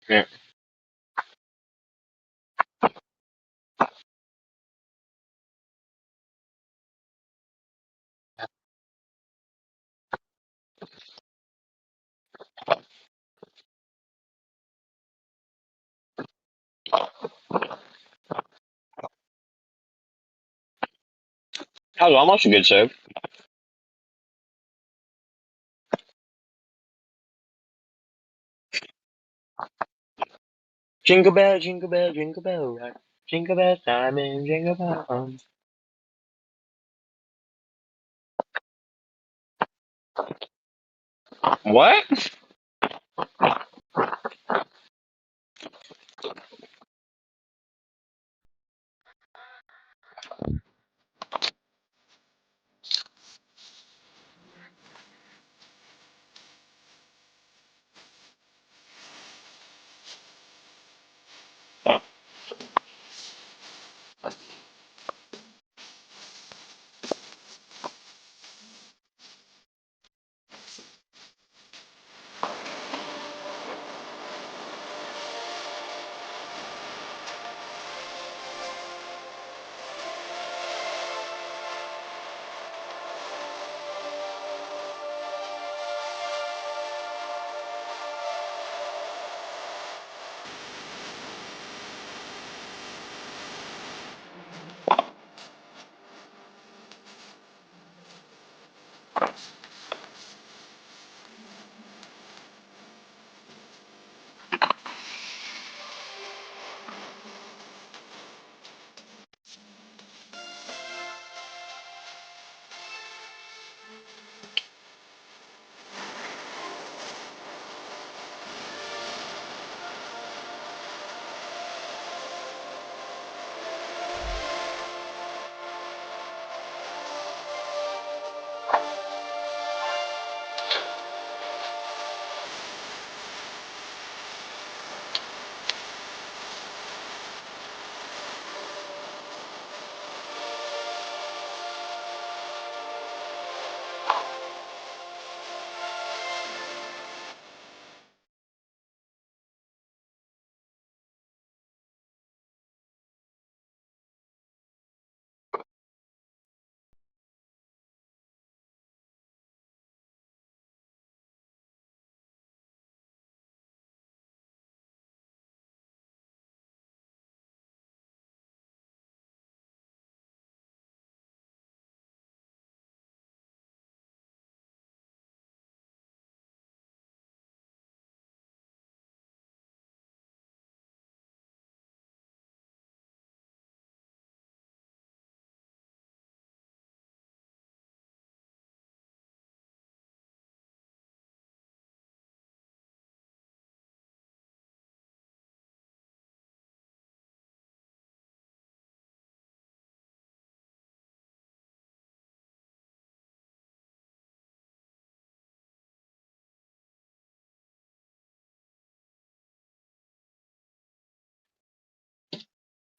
Yeah. That was almost a good save. Jingle bell rock. Jingle bell time and jingle bell. What?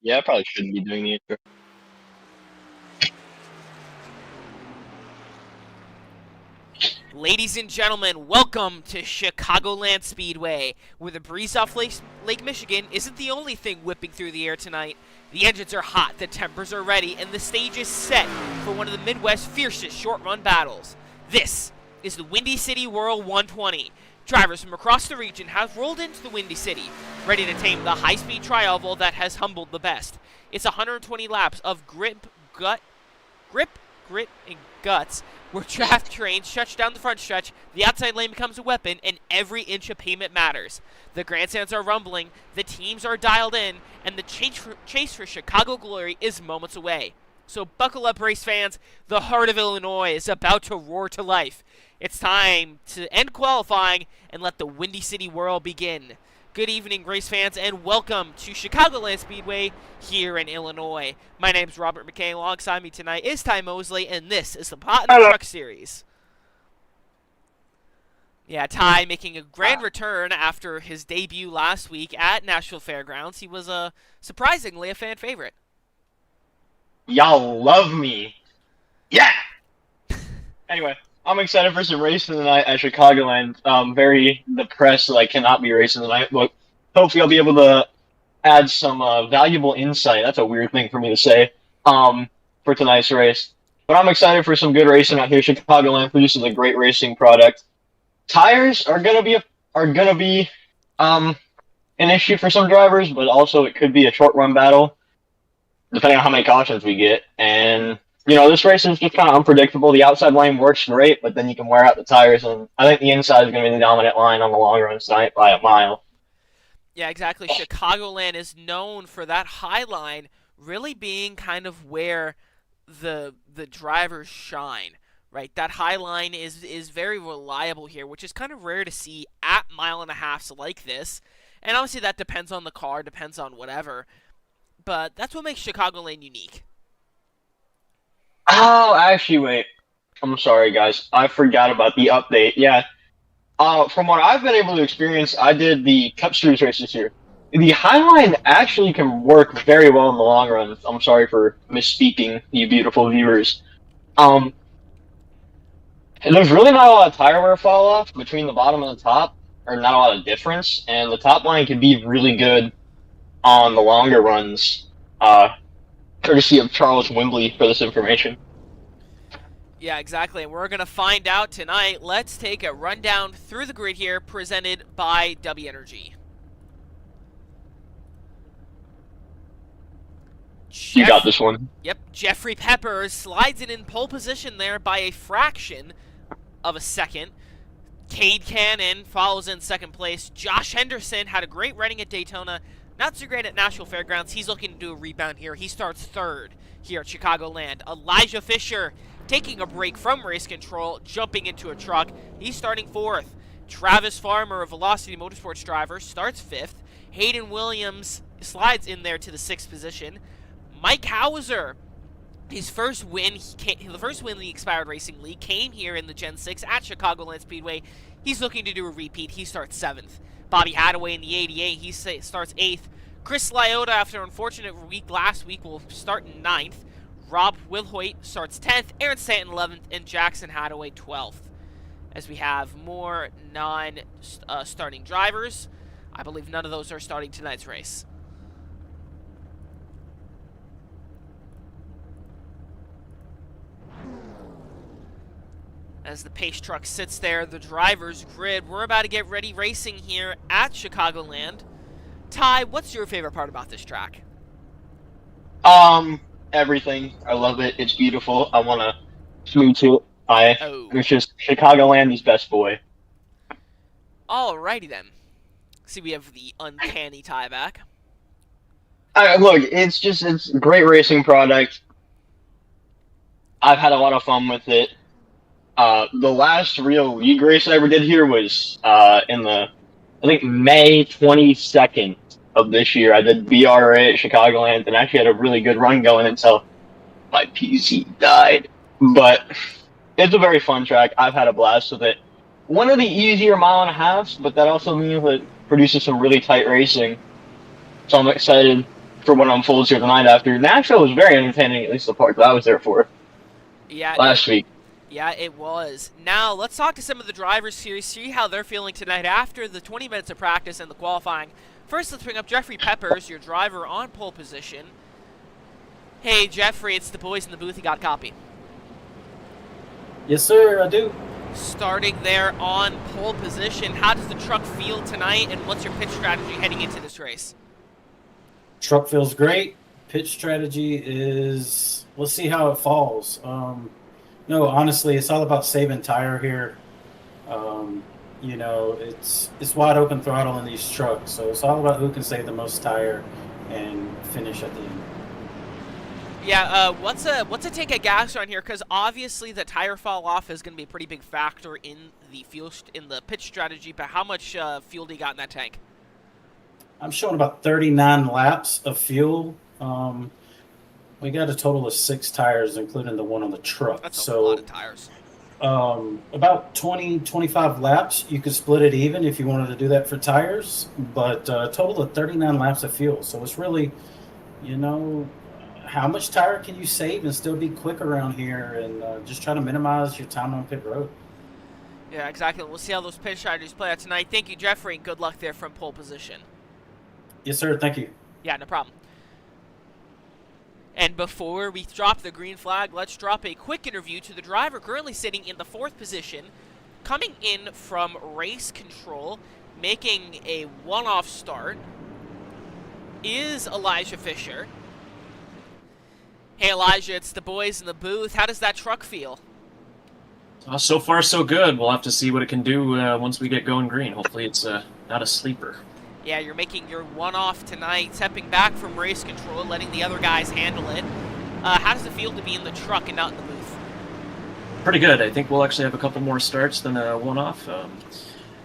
Yeah, I probably shouldn't be doing the intro. Ladies and gentlemen, welcome to Chicagoland Speedway, where the breeze off Lake Michigan isn't the only thing whipping through the air tonight. The engines are hot, the tempers are ready, and the stage is set for one of the Midwest's fiercest short-run battles. This is the Windy City Whirl 120. Drivers from across the region have rolled into the Windy City, ready to tame the high-speed tri-oval that has humbled the best. It's 120 laps of grip, grit, and guts, where draft trains stretch down the front stretch, the outside lane becomes a weapon, and every inch of pavement matters. The grandstands are rumbling, the teams are dialed in, and the chase for Chicago glory is moments away. So buckle up, race fans. The heart of Illinois is about to roar to life. It's time to end qualifying and let the Windy City Whirl begin. Good evening, race fans, and welcome to Chicagoland Speedway here in Illinois. My name's Robert McKay. Alongside me tonight is Ty Mosley, and this is the Platinum Truck Series. Yeah, Ty making a grand return after his debut last week at Nashville Fairgrounds. He was surprisingly a fan favorite. Y'all love me. Yeah! Anyway, I'm excited for some racing tonight at Chicagoland. Very depressed that I cannot be racing tonight, but hopefully I'll be able to add some valuable insight. That's a weird thing for me to say. For tonight's race, but I'm excited for some good racing out here. Chicagoland produces a great racing product. Tires are gonna be um an issue for some drivers, but also it could be a short run battle depending on how many cautions we get. And this race is just kind of unpredictable. The outside line works great, but then you can wear out the tires, and I think the inside is going to be the dominant line on the long run tonight by a mile. Yeah, exactly. Chicagoland is known for that high line really being kind of where the drivers shine, right? That high line is very reliable here, which is kind of rare to see at mile and a halfs like this. And obviously that depends on the car, depends on whatever. But that's what makes Chicagoland unique. Oh, actually, wait. I'm sorry, guys. I forgot about the update. Yeah. From what I've been able to experience, I did the Cup Series race this year. The Highline actually can work very well in the long run. I'm sorry for misspeaking, you beautiful viewers. Um, there's really not a lot of tire wear fall off between the bottom and the top, or not a lot of difference, and the top line can be really good on the longer runs. Courtesy of Charles Wimbley for this information. Yeah, exactly. And we're going to find out tonight. Let's take a rundown through the grid here, presented by W Energy. You got this one. Yep, Jeffrey Peppers slides it in pole position there by a fraction of a second. Cade Cannon follows in second place. Josh Henderson had a great running at Daytona. Not so great at Nashville Fairgrounds. He's looking to do a rebound here. He starts third here at Chicagoland. Elijah Fisher taking a break from race control, jumping into a truck. He's starting fourth. Travis Farmer, a Velocity Motorsports driver, starts fifth. Hayden Williams slides in there to the sixth position. Mike Hauser, his first win, the first win in the Expired Racing League, came here in the Gen 6 at Chicagoland Speedway. He's looking to do a repeat. He starts seventh. Bobby Hadaway in the 88, he starts eighth. Chris Lyotta, after an unfortunate week last week, will start ninth. Rob Wilhoit starts 10th, Aaron Stanton 11th, and Jackson Hadaway 12th. As we have more non-starting drivers, I believe none of those are starting tonight's race. As the pace truck sits there, the driver's grid, we're about to get ready racing here at Chicagoland. Ty, what's your favorite part about this track? Everything. I love it. It's beautiful. I want to smooth to it. Oh. It's just Chicagolandy's best boy. Alrighty then. See, we have the uncanny tie back. Look, it's a great racing product. I've had a lot of fun with it. The last real league race I ever did here was in the, I think, May 22nd of this year. I did BRA at Chicagoland and actually had a really good run going until my PC died. But it's a very fun track. I've had a blast with it. One of the easier mile and a halves, but that also means it produces some really tight racing. So I'm excited for what unfolds here tonight after. Nashville was very entertaining, at least the part that I was there for last week. Yeah, it was. Now, let's talk to some of the drivers here, see how they're feeling tonight after the 20 minutes of practice and the qualifying. First, let's bring up Jeffrey Peppers, your driver on pole position. Hey, Jeffrey, it's the boys in the booth. You got a copy? Yes, sir, I do. Starting there on pole position, how does the truck feel tonight, and what's your pitch strategy heading into this race? Truck feels great. Pitch strategy is, let's see how it falls. No, honestly, it's all about saving tire here. It's wide open throttle in these trucks, so it's all about who can save the most tire and finish at the end. Yeah, what's a take at gas on here? Because obviously the tire fall off is going to be a pretty big factor in the in the pitch strategy. But how much fuel do you got in that tank? I'm showing about 39 laps of fuel. We got a total of 6 tires, including the one on the truck. That's a lot of tires. About 20-25 laps. You could split it even if you wanted to do that for tires, but a total of 39 laps of fuel. So it's really, how much tire can you save and still be quick around here, and just try to minimize your time on pit road. Yeah, exactly. We'll see how those pitch strategies play out tonight. Thank you, Jeffrey, and good luck there from pole position. Yes, sir. Thank you. Yeah, no problem. And before we drop the green flag, let's drop a quick interview to the driver currently sitting in the 4th position, coming in from race control, making a one-off start, is Elijah Fisher. Hey, Elijah, it's the boys in the booth. How does that truck feel? So far, so good. We'll have to see what it can do once we get going green. Hopefully it's not a sleeper. Yeah, you're making your one-off tonight, stepping back from race control, letting the other guys handle it. How does it feel to be in the truck and not in the booth? Pretty good. I think we'll actually have a couple more starts than a one-off.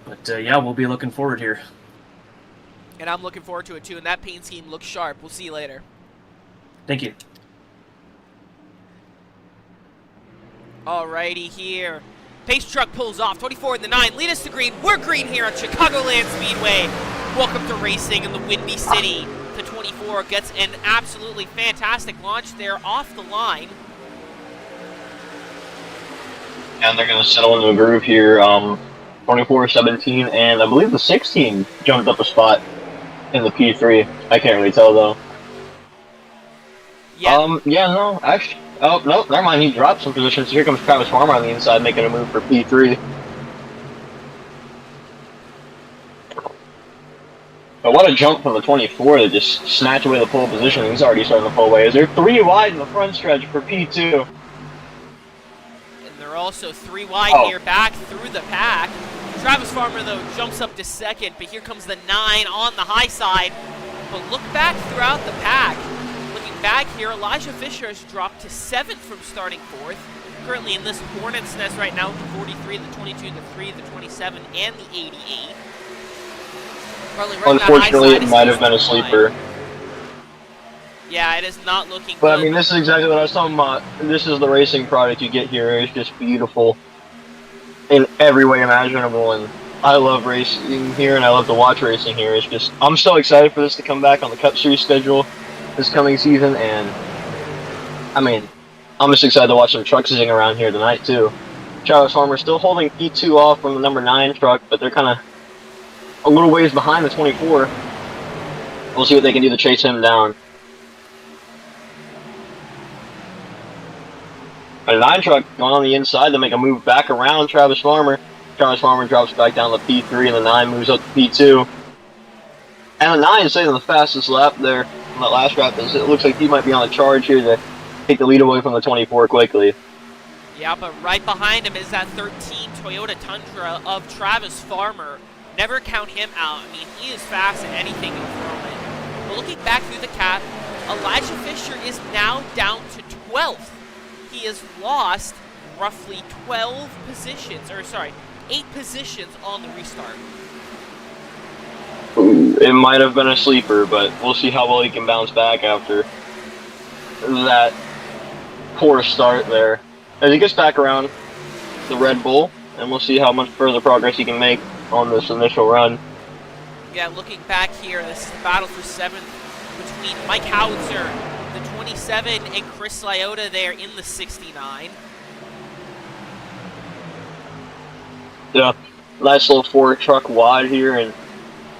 But yeah, we'll be looking forward here. And I'm looking forward to it too, and that paint scheme looks sharp. We'll see you later. Thank you. Alrighty here. Pace truck pulls off. 24 in the 9. Lead us to green. We're green here at Chicagoland Speedway. Welcome to racing in the Windy City. The 24 gets an absolutely fantastic launch there off the line. And they're going to settle into a groove here. 24, 17, and I believe the 16 jumped up a spot in the P3. I can't really tell though. Yeah. Yeah, no, actually. Oh, no, never mind. He dropped some positions. Here comes Travis Farmer on the inside making a move for P3. But what a jump from the 24 to just snatch away the pole position. He's already starting to pull away. They're 3 wide in the front stretch for P2. And they're also 3 wide here, back through the pack. Travis Farmer, though, jumps up to 2nd, but here comes the 9 on the high side. But look back throughout the pack. Looking back here, Elijah Fisher has dropped to 7th from starting 4th. Currently in this hornet's nest right now with the 43, the 22, the 3, the 27, and the 88. Right Unfortunately, it might have been a sleeper. Yeah, it is not looking but good. I mean, this is exactly what I was talking about. This is the racing product you get here. It's just beautiful in every way imaginable, and I love racing here, and I love to watch racing here. It's just, I'm so excited for this to come back on the Cup Series schedule this coming season, and I mean, I'm just excited to watch some trucks zing around here tonight too. Travis Farmer still holding P2 off from the number 9 truck, but they're kind of a little ways behind the 24. We'll see what they can do to chase him down. A 9 truck going on the inside to make a move back around Travis Farmer. Travis Farmer drops back down to P3, and the 9 moves up to P2. And the 9 is saving the fastest lap there on that last lap. It looks like he might be on a charge here to take the lead away from the 24 quickly. Yeah, but right behind him is that 13 Toyota Tundra of Travis Farmer. Never count him out. I mean, he is fast at anything you'll throw in. But looking back through the cap, Elijah Fisher is now down to 12th. He has lost roughly 12 positions, or sorry, 8 positions on the restart. It might have been a sleeper, but we'll see how well he can bounce back after that poor start there. As he gets back around the Red Bull, and we'll see how much further progress he can make on this initial run. Yeah, looking back here, this is the battle for 7th between Mike Howitzer, the 27, and Chris Liotta there in the 69. Yeah, nice little 4 truck wide here, and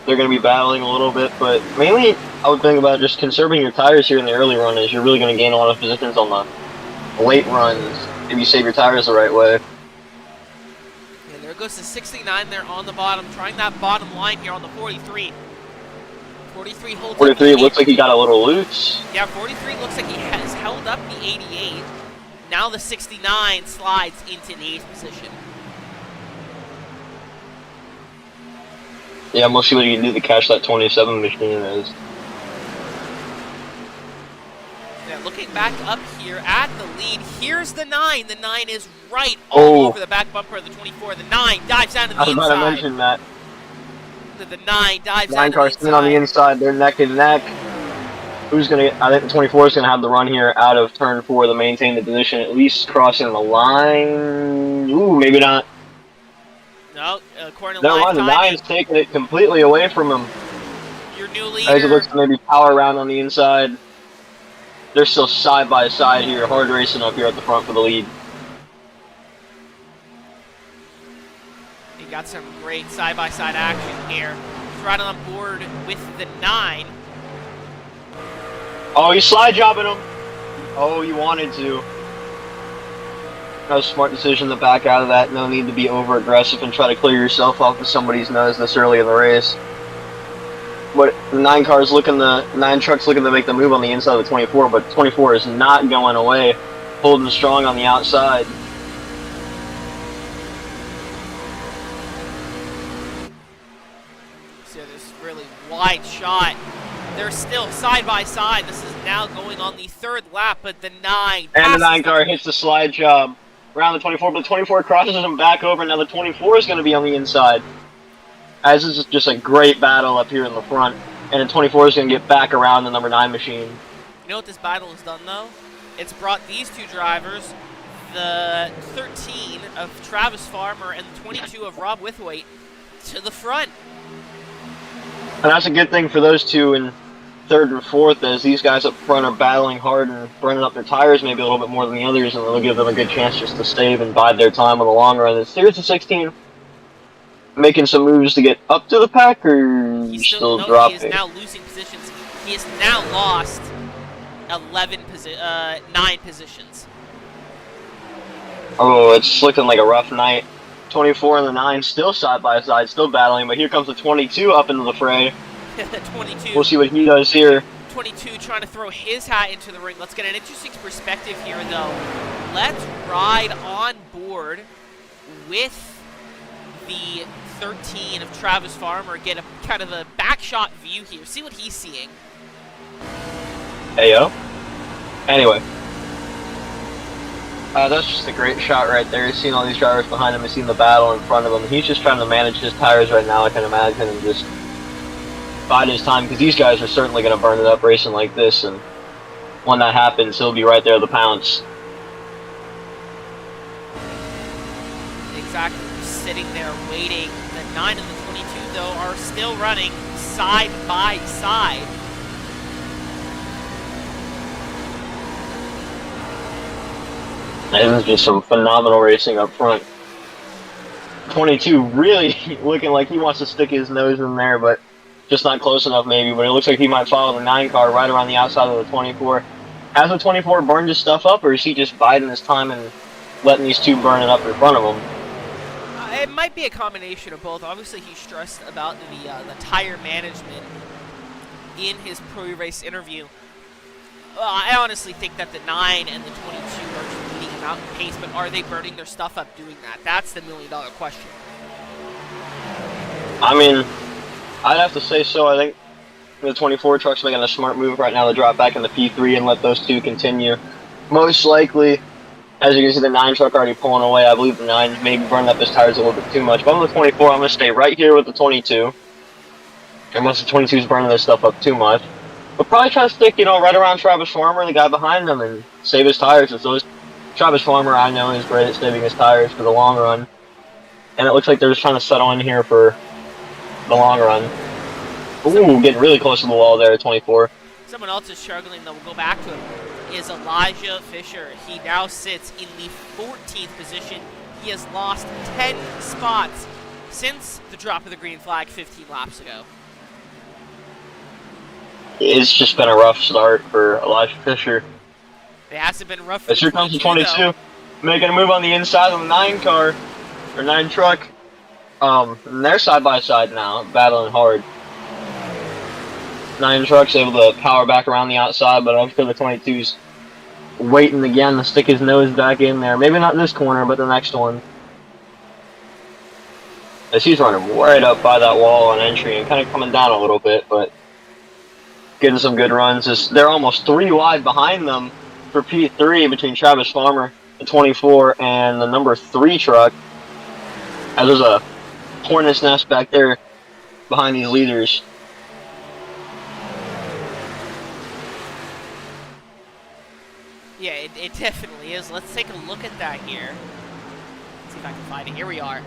they're going to be battling a little bit, but mainly I would think about just conserving your tires here in the early run, as you're really going to gain a lot of positions on the late runs if you save your tires the right way. And there goes the 69 there on the bottom, trying that bottom line here on the 43. 43 holds 43 looks like he got a little loose. Yeah, 43 looks like he has held up the 88. Now the 69 slides into the 8th position. Yeah, we'll see what he can do to catch that 27 machine is. Yeah, looking back up here at the lead, here's the 9. The 9 is right all over the back bumper of the 24. The 9 dives down to the inside. I was about to mention that. The 9 dives 9 down cars to the inside. on the inside, they're neck and neck. Who's going to get, I think the 24 is going to have the run here out of turn 4 to maintain the position, at least crossing the line. Ooh, maybe not. No, according to No, live the timing, 9's taking it completely away from him. your new As it looks leader. to maybe power around on the inside. They're still side by side here, hard racing up here at the front for the lead. You got some great side-by-side action here. right on board with the 9. Oh, he's slide jobbing him. Oh, you wanted to. That was a smart decision to back out of that. No need to be over aggressive and try to clear yourself off of somebody's nose this early in the race. But the 9 truck's looking to make the move on the inside of the 24, but 24 is not going away, holding strong on the outside. So this really wide shot. They're still side by side. This is now going on the 3rd lap, but the 9 And the 9 car hits the slide job around the 24, but the 24 crosses him back over. Now the 24 is going to be on the inside. As this is just a great battle up here in the front. And the 24 is going to get back around the number 9 machine. You know what this battle has done, though? It's brought these two drivers, the 13 of Travis Farmer and the 22 of Rob Withwaite, to the front. And that's a good thing for those two in 3rd and 4th, as these guys up front are battling hard and burning up their tires maybe a little bit more than the others, and it'll give them a good chance just to save and bide their time in the long run. It's Series of 16 making some moves to get up to the pack, or He's still no, dropping? He is now losing positions. He has now lost 9 positions. Oh, it's looking like a rough night. 24 and the 9 still side by side, still battling, but here comes the 22 up into the fray. 22. We'll see what he does here. 22 trying to throw his hat into the ring. Let's get an interesting perspective here, though. Let's ride on board with the 13 of Travis Farmer, get a kind of a back shot view here. See what he's seeing. Hey, yo. Anyway. That's just a great shot right there. He's seen all these drivers behind him. He's seen the battle in front of him. He's just trying to manage his tires right now, I can imagine, and just bide his time, because these guys are certainly going to burn it up racing like this, and when that happens, he'll be right there to pounce. Exactly. Just sitting there waiting. The 9 and the 22, though, are still running side by side. This is just some phenomenal racing up front. 22 really looking like he wants to stick his nose in there, but just not close enough maybe. But it looks like he might follow the 9 car right around the outside of the 24. Has the 24 burned his stuff up, or is he just biding his time and letting these two burn it up in front of him? It might be a combination of both. Obviously, he's stressed about the tire management in his pre-race interview. I honestly think that the 9 and the 22 are just leading him out in pace, but are they burning their stuff up doing that? That's the million-dollar question. I mean, I'd have to say so. I think the 24 truck's making a smart move right now to drop back in the P3 and let those two continue. Most likely, as you can see, the 9 truck already pulling away. I believe the 9 maybe burned up his tires a little bit too much. But on the 24, I'm going to stay right here with the 22. Unless the 22's burning their stuff up too much. But probably try to stick, right around Travis Farmer and the guy behind him and save his tires. Travis Farmer, I know, is great at saving his tires for the long run. And it looks like they're just trying to settle in here for the long run. Ooh, getting really close to the wall there at 24. Someone else is struggling, though. We'll go back to him. Is Elijah Fisher. He now sits in the 14th position. He has lost 10 spots since the drop of the green flag 15 laps ago. It's just been a rough start for Elijah Fisher. It hasn't been rough for As here comes the 22, though. making a move on the inside of the 9 car, or 9 truck. And they're side by side now, battling hard. 9 truck's able to power back around the outside, but I'm sure the 22's waiting again to stick his nose back in there. Maybe not this corner, but the next one. As he's running right up by that wall on entry and kind of coming down a little bit, but getting some good runs. They're almost 3 wide behind them for P3 between Travis Farmer, the 24, and the number 3 truck. As there's a hornet's nest back there behind these leaders. Yeah, it definitely is. Let's take a look at that here. Let's see if I can find it. Here we are.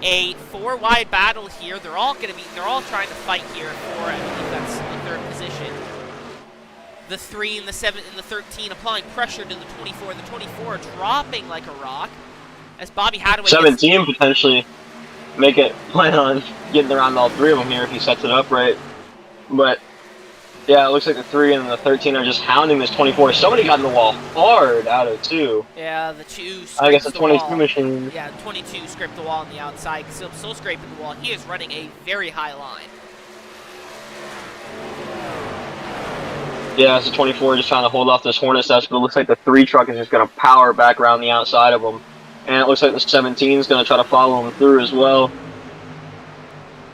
A 4-wide battle here. They're all trying to fight here for, I believe that's the 3rd position. The 3 and the 7 and the 13 applying pressure to the 24. The 24 dropping like a rock. As Bobby Hadaway 17 potentially. plan on getting around all three of them here if he sets it up right. But yeah, it looks like the 3 and the 13 are just hounding this 24. Somebody got in the wall hard out of 2. Yeah, the 2 I guess scrapes the the 22 wall. machine. Yeah, 22 scraped the wall on the outside. Still scraping the wall. He is running a very high line. Yeah, it's the 24 just trying to hold off this Hornet's nest, but it looks like the 3 truck is just going to power back around the outside of him. And it looks like the 17 is going to try to follow him through as well.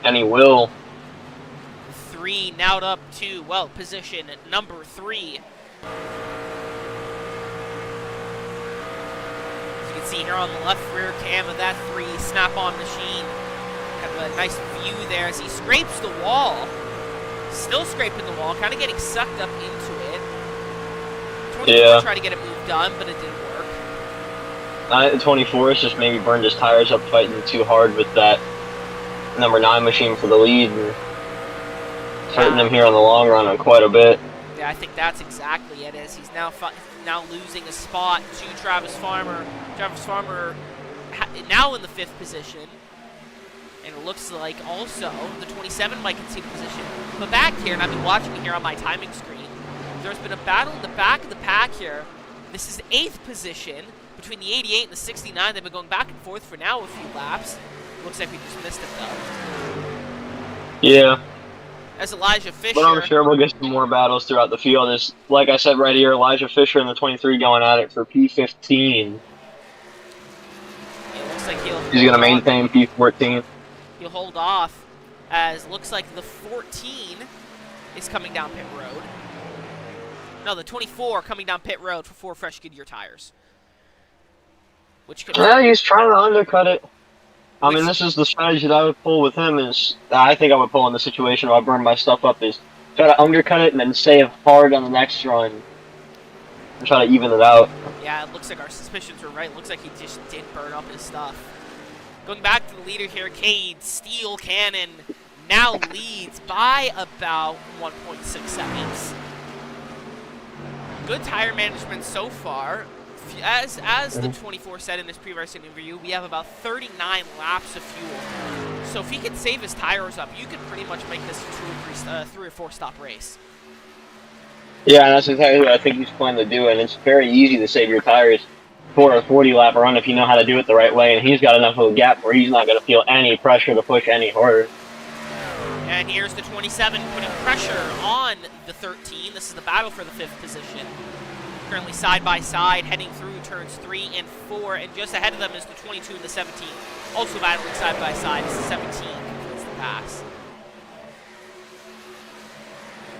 And he will. 3 now up to, well, position at number 3. As you can see here on the left rear cam of that 3 snap-on machine. Have a nice view there as he scrapes the wall. Still scraping the wall, kind of getting sucked up into it. 24 tried to get a move done, but it didn't work. The 24 has just maybe burned his tires up fighting too hard with that number 9 machine for the lead. And hurting him here on the long run on quite a bit. Yeah, I think that's exactly it. As he's now losing a spot to Travis Farmer. Travis Farmer now in the 5th position, and it looks like also the 27 might concede position. But back here, and I've been watching here on my timing screen, there's been a battle in the back of the pack here. This is 8th position between the 88 and the 69. They've been going back and forth for now a few laps. Looks like we just missed it though. Yeah. As Elijah Fisher. But I'm sure we'll get some more battles throughout the field. It's, like I said right here, Elijah Fisher and the 23 going at it for P15. It looks like he's going to maintain P14. He'll hold off, as looks like the 14 is coming down pit road. No, the 24 coming down pit road for 4 fresh Goodyear tires. Which could he's trying to undercut it. I mean, this is the strategy that I would pull with him. Is I think I would pull in the situation where I burn my stuff up. Is try to undercut it and then save hard on the next run and try to even it out. Yeah, it looks like our suspicions were right. It looks like he just did burn up his stuff. Going back to the leader here, Cade Steel Cannon now leads by about 1.6 seconds. Good tire management so far. As the 24 said in this pre-race interview, we have about 39 laps of fuel. So if he can save his tires up, you could pretty much make this a 3 or 4 stop race. Yeah, and that's exactly what I think he's planning to do, and it's very easy to save your tires for a 40-lap run if you know how to do it the right way, and he's got enough of a gap where he's not going to feel any pressure to push any harder. And here's the 27 putting pressure on the 13. This is the battle for the 5th position. Currently side by side, heading through turns 3 and 4, and just ahead of them is the 22 and the 17. Also battling side by side as the 17 completes the pass.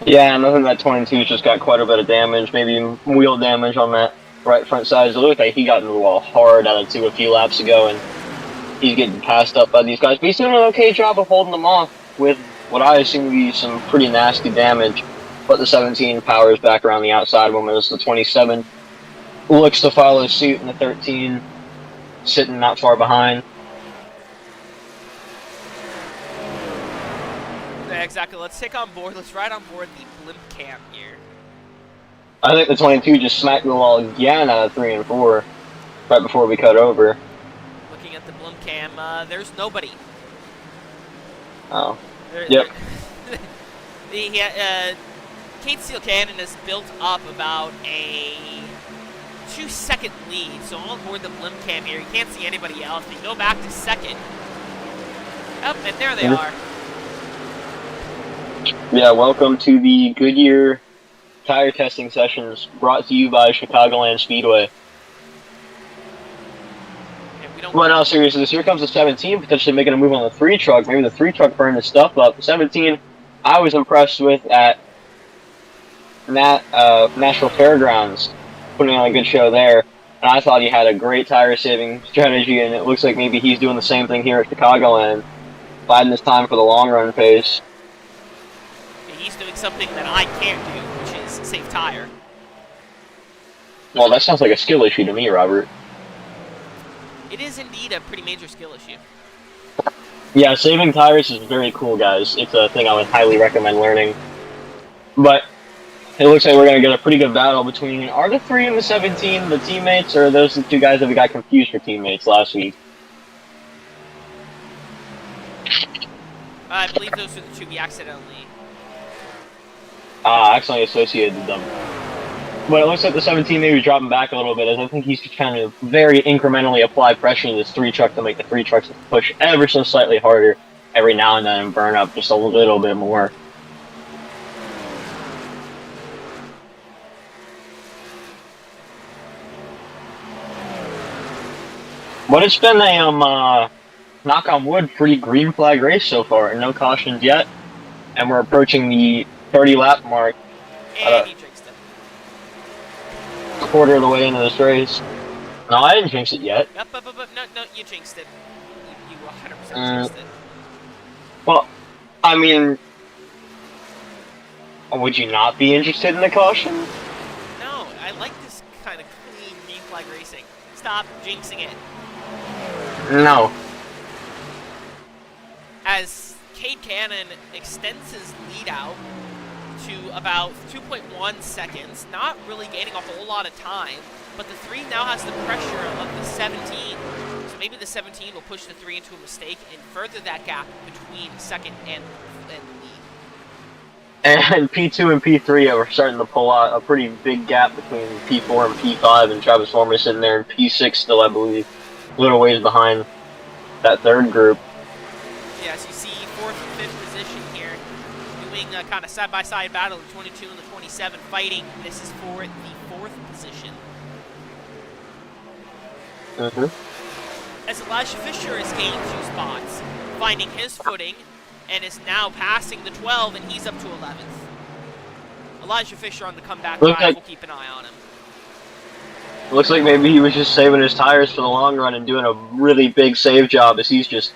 Yeah, and I think that 22's just got quite a bit of damage, maybe wheel damage on that right front side. It looked like he got into the wall hard out of 2 a few laps ago, and he's getting passed up by these guys. But he's doing an okay job of holding them off with what I assume to be some pretty nasty damage. But the 17 powers back around the outside of him as the 27 looks to follow suit, and the 13 sitting not far behind. Yeah, exactly. Let's ride on board the blimp cam here. I think the 22 just smacked the wall again out of 3 and 4 right before we cut over. Looking at the blimp cam, there's nobody. Oh. Yep. Cade Steel Cannon has built up about a 2-second lead. So on board the blimp cam here, you can't see anybody else. They go back to 2nd. Oh, and there they are. Yeah, welcome to the Goodyear tire testing sessions brought to you by Chicagoland Speedway. Well, no, seriously, here comes the 17 potentially making a move on the 3 truck. Maybe the 3 truck burned his stuff up. The 17, I was impressed with at National Fairgrounds, putting on a good show there. And I thought he had a great tire-saving strategy, and it looks like maybe he's doing the same thing here at Chicagoland, biding his time for the long-run pace. He's doing something that I can't do, which is save tire. Well, that sounds like a skill issue to me, Robert. It is indeed a pretty major skill issue. Yeah, saving tires is very cool, guys. It's a thing I would highly recommend learning. But it looks like we're going to get a pretty good battle between, are the 3 and the 17 the teammates, or are those the 2 guys that we got confused for teammates last week? I believe those are the two we accidentally. Accidentally associated them. But it looks like the 17 maybe dropping back a little bit, as I think he's trying to very incrementally apply pressure to this 3 truck to make the 3 trucks push ever so slightly harder every now and then and burn up just a little bit more. But it's been a knock on wood, pretty green flag race so far, and no cautions yet. And we're approaching the 30 lap mark. And you jinxed it. Quarter of the way into this race. No, I didn't jinx it yet. Yep, no, you jinxed it. You 100% jinxed it. Well, I mean, would you not be interested in the caution? No, I like this kind of clean green flag racing. Stop jinxing it. No. As Cade Cannon extends his lead out to about 2.1 seconds, not really gaining a whole lot of time, but the 3 now has the pressure of the 17. So maybe the 17 will push the 3 into a mistake and further that gap between second and lead. And P2 and P3 are starting to pull out a pretty big gap between P4 and P5, and Travis Former sitting there in P6 still, I believe, a little ways behind that third group. Yeah, as you see, 4th and 5th position here, doing a kind of side-by-side battle, the 22 and the 27 fighting. This is for the 4th position. As Elijah Fisher has gained 2 spots, finding his footing, and is now passing the 12, and he's up to 11th. Elijah Fisher on the comeback drive, we'll keep an eye on him. Looks like maybe he was just saving his tires for the long run and doing a really big save job, as he's just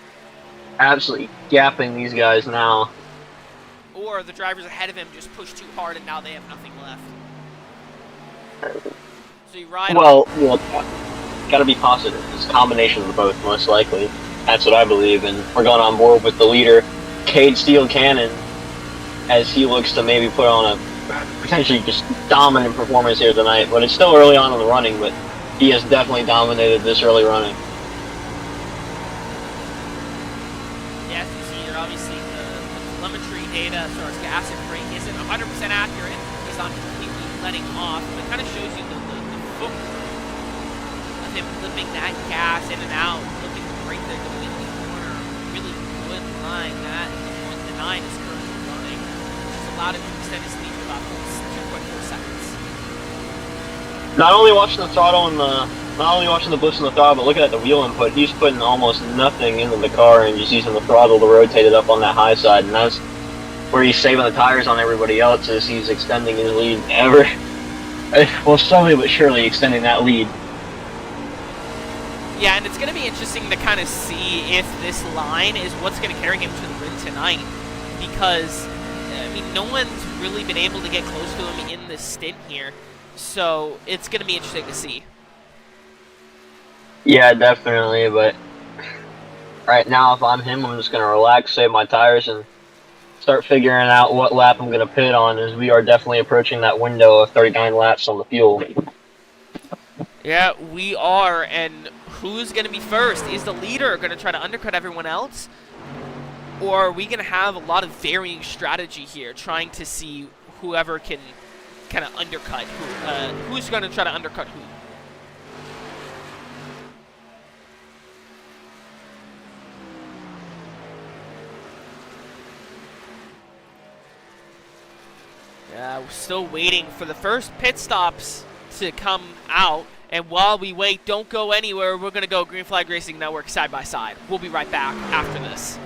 absolutely gapping these guys now. Or the drivers ahead of him just pushed too hard and now they have nothing left. So you ride well, gotta be positive. It's a combination of both, most likely. That's what I believe, and we're going on board with the leader, Cade Steele Cannon, as he looks to maybe put on a potentially just dominant performance here tonight. But it's still early on in the running, but he has definitely dominated this early running. Yeah, as you see here, obviously the telemetry data as far as gas and brake isn't 100% accurate. He's not completely letting off, but it kind of shows you the foot of him flipping that gas in and out, looking right there going in the corner. Really good line that the 9 is currently running, which has allowed him to extend his lead to about 2.4 seconds. Not only watching the throttle and not only watching the blips in the throttle, but looking at the wheel input, he's putting almost nothing into the car and just using the throttle to rotate it up on that high side, and that's where he's saving the tires on everybody else as he's extending his lead ever. Well, slowly but surely extending that lead. Yeah, and it's going to be interesting to kind of see if this line is what's going to carry him to the win tonight, because, I mean, no one's really been able to get close to him in this stint here, so it's going to be interesting to see. Yeah, definitely, but right now, if I'm him, I'm just going to relax, save my tires, and start figuring out what lap I'm going to pit on, as we are definitely approaching that window of 39 laps on the fuel. Yeah, we are, and who's going to be first? Is the leader going to try to undercut everyone else? Or are we going to have a lot of varying strategy here, trying to see whoever can kind of undercut who? Who's going to try to undercut who? Yeah, we're still waiting for the first pit stops to come out. And while we wait, don't go anywhere. We're going to go Green Flag Racing Network side by side. We'll be right back after this.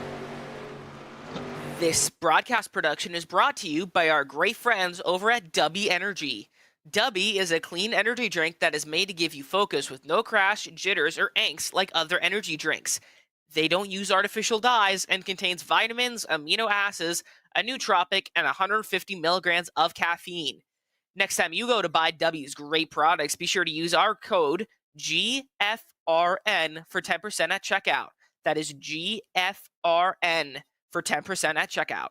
This broadcast production is brought to you by our great friends over at Dubby Energy. Dubby is a clean energy drink that is made to give you focus with no crash, jitters, or angst like other energy drinks. They don't use artificial dyes and contains vitamins, amino acids, a nootropic, and 150 milligrams of caffeine. Next time you go to buy W's great products, be sure to use our code GFRN for 10% at checkout. That is GFRN for 10% at checkout.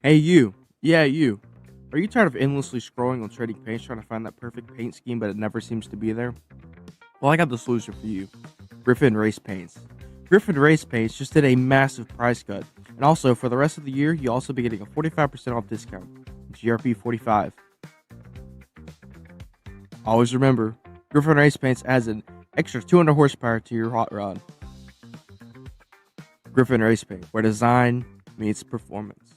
Hey you. Yeah, you. Are you tired of endlessly scrolling on trading paints trying to find that perfect paint scheme but it never seems to be there? Well, I got the solution for you. Griffin Race Paints. Griffin Race Paints just did a massive price cut. And also, for the rest of the year, you'll also be getting a 45% off discount, GRP45. Always remember, Griffin Race Paints adds an extra 200 horsepower to your hot rod. Griffin Race Paint, where design meets performance.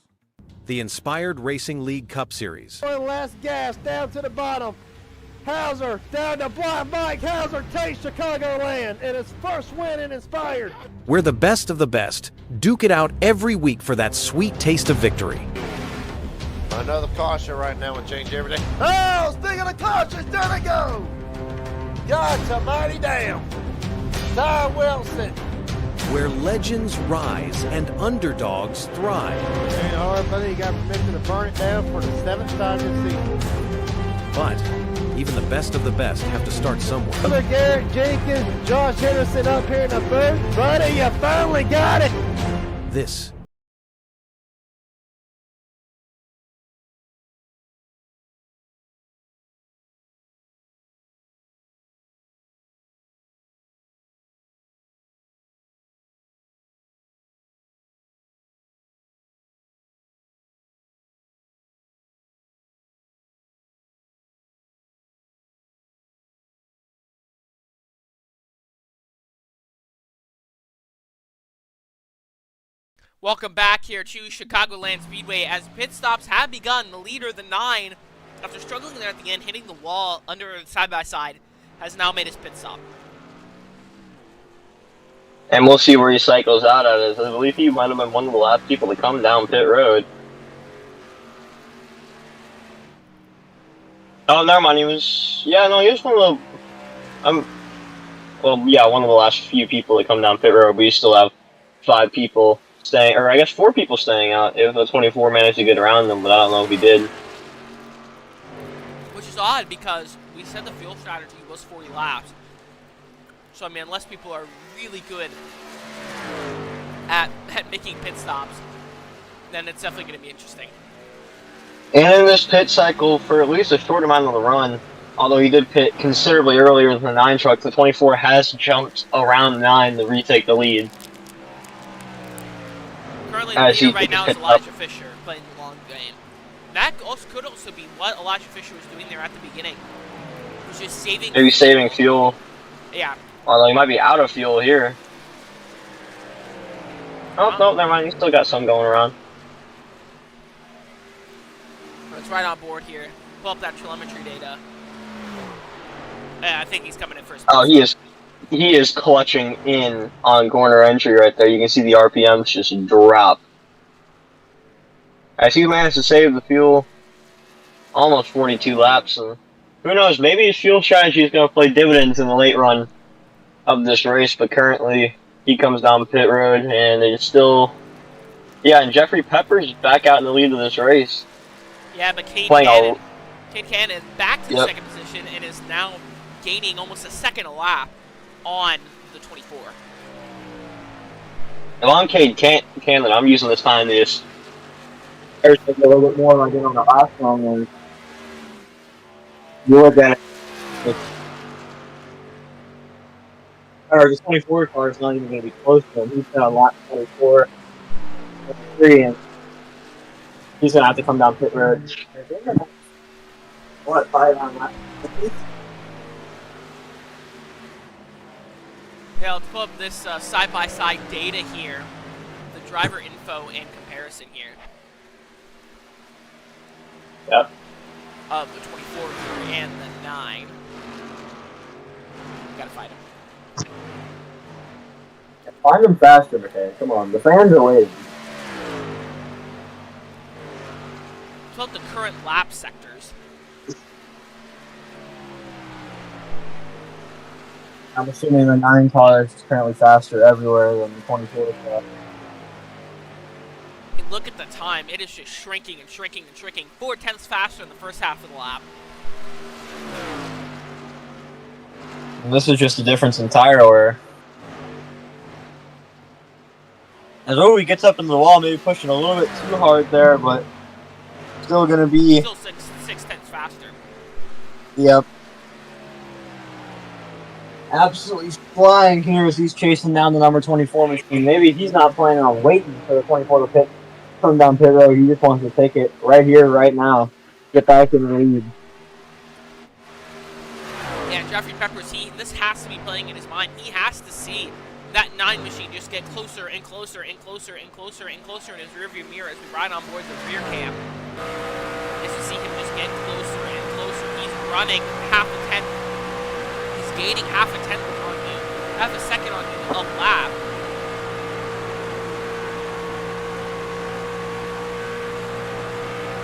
The Inspired Racing League Cup Series. One last gas down to the bottom. Hauser down to Blind Mike. Hauser takes Chicagoland and his first win in Inspired. Where the best of the best duke it out every week for that sweet taste of victory. Another caution right now would change everything. Oh, speaking of cautions, there they go. God's almighty damn. Ty Wilson. Where legends rise and underdogs thrive. And hard, buddy, you got permission to burn it down for the 7th time this season. But even the best of the best have to start somewhere. Brother Garrett Jenkins, Josh Henderson up here in the booth. Buddy, you finally got it. This Welcome back here to Chicagoland Speedway as pit stops have begun. The leader, the 9, after struggling there at the end, hitting the wall under side-by-side, has now made his pit stop. And we'll see where he cycles out at it. I believe he might have been one of the last people to come down pit road. Oh, never mind. He was, he was one of the, one of the last few people to come down pit road. But you still have 5 people staying, or I guess 4 people staying out if the 24 managed to get around them, but I don't know if he did. Which is odd because we said the fuel strategy was 40 laps. So, I mean, unless people are really good at making pit stops, then it's definitely going to be interesting. And in this pit cycle, for at least a short amount of the run, although he did pit considerably earlier than the 9 truck, the 24 has jumped around the 9 to retake the lead. Currently, the leader right now is Elijah Fisher playing the long game. That could also be what Elijah Fisher was doing there at the beginning. He was just saving. Maybe saving fuel. Yeah. Although he might be out of fuel here. Oh, no, never mind. He's still got some going around. It's right on board here. Pull up that telemetry data. I think he's coming in first. Oh, he is clutching in on corner entry right there. You can see the RPMs just drop. As he managed to save the fuel, almost 42 laps, and who knows, maybe his fuel strategy is going to play dividends in the late run of this race, but currently he comes down pit road, and it's still, and Jeffrey Pepper's back out in the lead of this race. Yeah, but Cade Cannon back to second position and is now gaining almost a second a lap on the 24. If I'm Cade Cannon, I'm using this time to just a little bit more like on the last one, and you look at it. Or the 24 car is not even going to be close to him. He's got a lap 24, 3, and he's going to have to come down pit road. What, 5 on lap? Yeah, let's pull up this side-by-side data here. The driver info and comparison here. Yep. Of the 24 here and the 9. Gotta fight him. Find him faster, McKay. Come on, the fans are waiting. Pull up the current lap sectors. I'm assuming the 9 car is currently faster everywhere than the 24 car. And look at the time. It is just shrinking and shrinking and shrinking. 4/10 faster in the first half of the lap. And this is just a difference in tire wear. As Owie gets up in the wall, maybe pushing a little bit too hard there, but still going to be... Still 6/10 faster. Yep. absolutely flying here as he's chasing down the number 24 machine. Maybe he's not planning on waiting for the 24 to come down pit road. He just wants to take it right here, right now. Get back in the lead. Yeah, Jeffrey Peppers, this has to be playing in his mind. He has to see that 9 machine just get closer and closer and closer and closer and closer in his rearview mirror as we ride on board the rear cam. As you see him just get closer and closer. He's running half a tenth. He's gaining half a tenth on you, half a second on you a lap.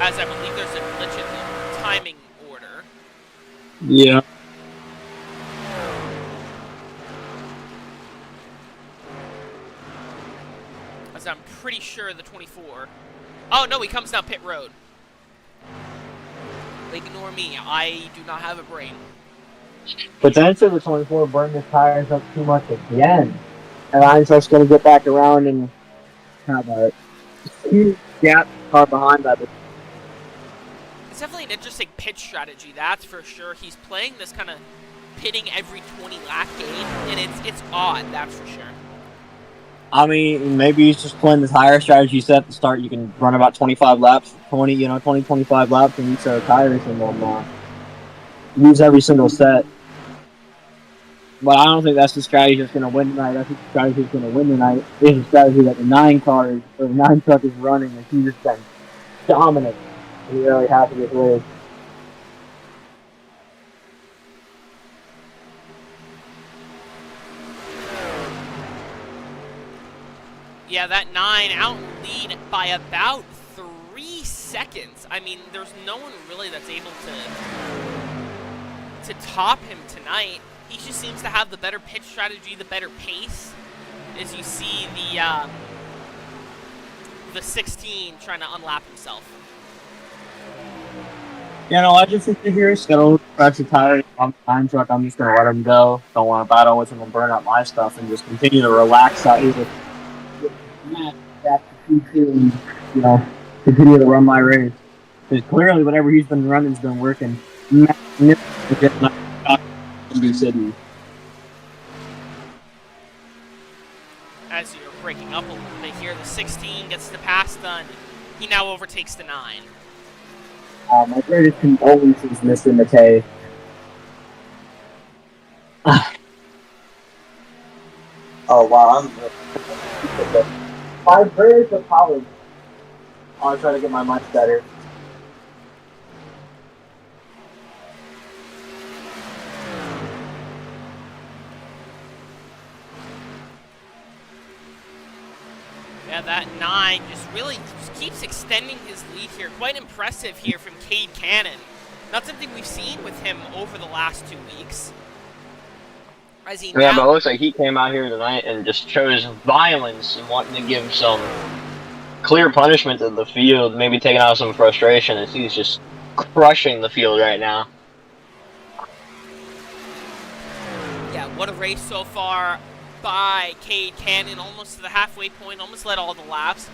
As I believe there's a glitch in the timing order. Yeah. As I'm pretty sure the 24. Oh no, he comes down pit road. Ignore me, I do not have a brain. Potentially the 24 burned his tires up too much again. And Einstein's going to get back around and have a huge gap car behind that. It's definitely an interesting pitch strategy, that's for sure. He's playing this kind of pitting every 20 lap game, and it's odd, that's for sure. I mean, maybe he's just playing this higher strategy set at the start. You can run about 25 laps, 25 laps in each set of tires, and then use every single set. But I don't think that's the strategy that's going to win tonight. I think the strategy that's going to win tonight is the strategy that the 9 truck is running, and he's just been dominant. He's really happy with wins. Yeah, that 9 out in lead by about 3 seconds. I mean, there's no one really that's able to top him tonight. He just seems to have the better pitch strategy, the better pace. As you see the 16 trying to unlap himself. You know, I just think here he's got a little pressure tire on the 9 truck. I'm just going to let him go. Don't want to battle with him and burn out my stuff and just continue to relax out here. And, continue to run my race. Because clearly whatever he's been running has been working. City. As you're breaking up a little bit here, the 16 gets the pass done. He now overtakes the 9. My greatest condolences, Mr. McKay. Oh, wow. My greatest apologies. I'll try to get my mic better. Yeah, that 9 just really keeps extending his lead here. Quite impressive here from Cade Cannon. Not something we've seen with him over the last 2 weeks. As he Yeah, but it looks like he came out here tonight and just chose violence and wanting to give some clear punishment to the field, maybe taking out some frustration, as he's just crushing the field right now. Yeah, what a race so far by Cade Cannon, almost to the halfway point, almost led all the laps.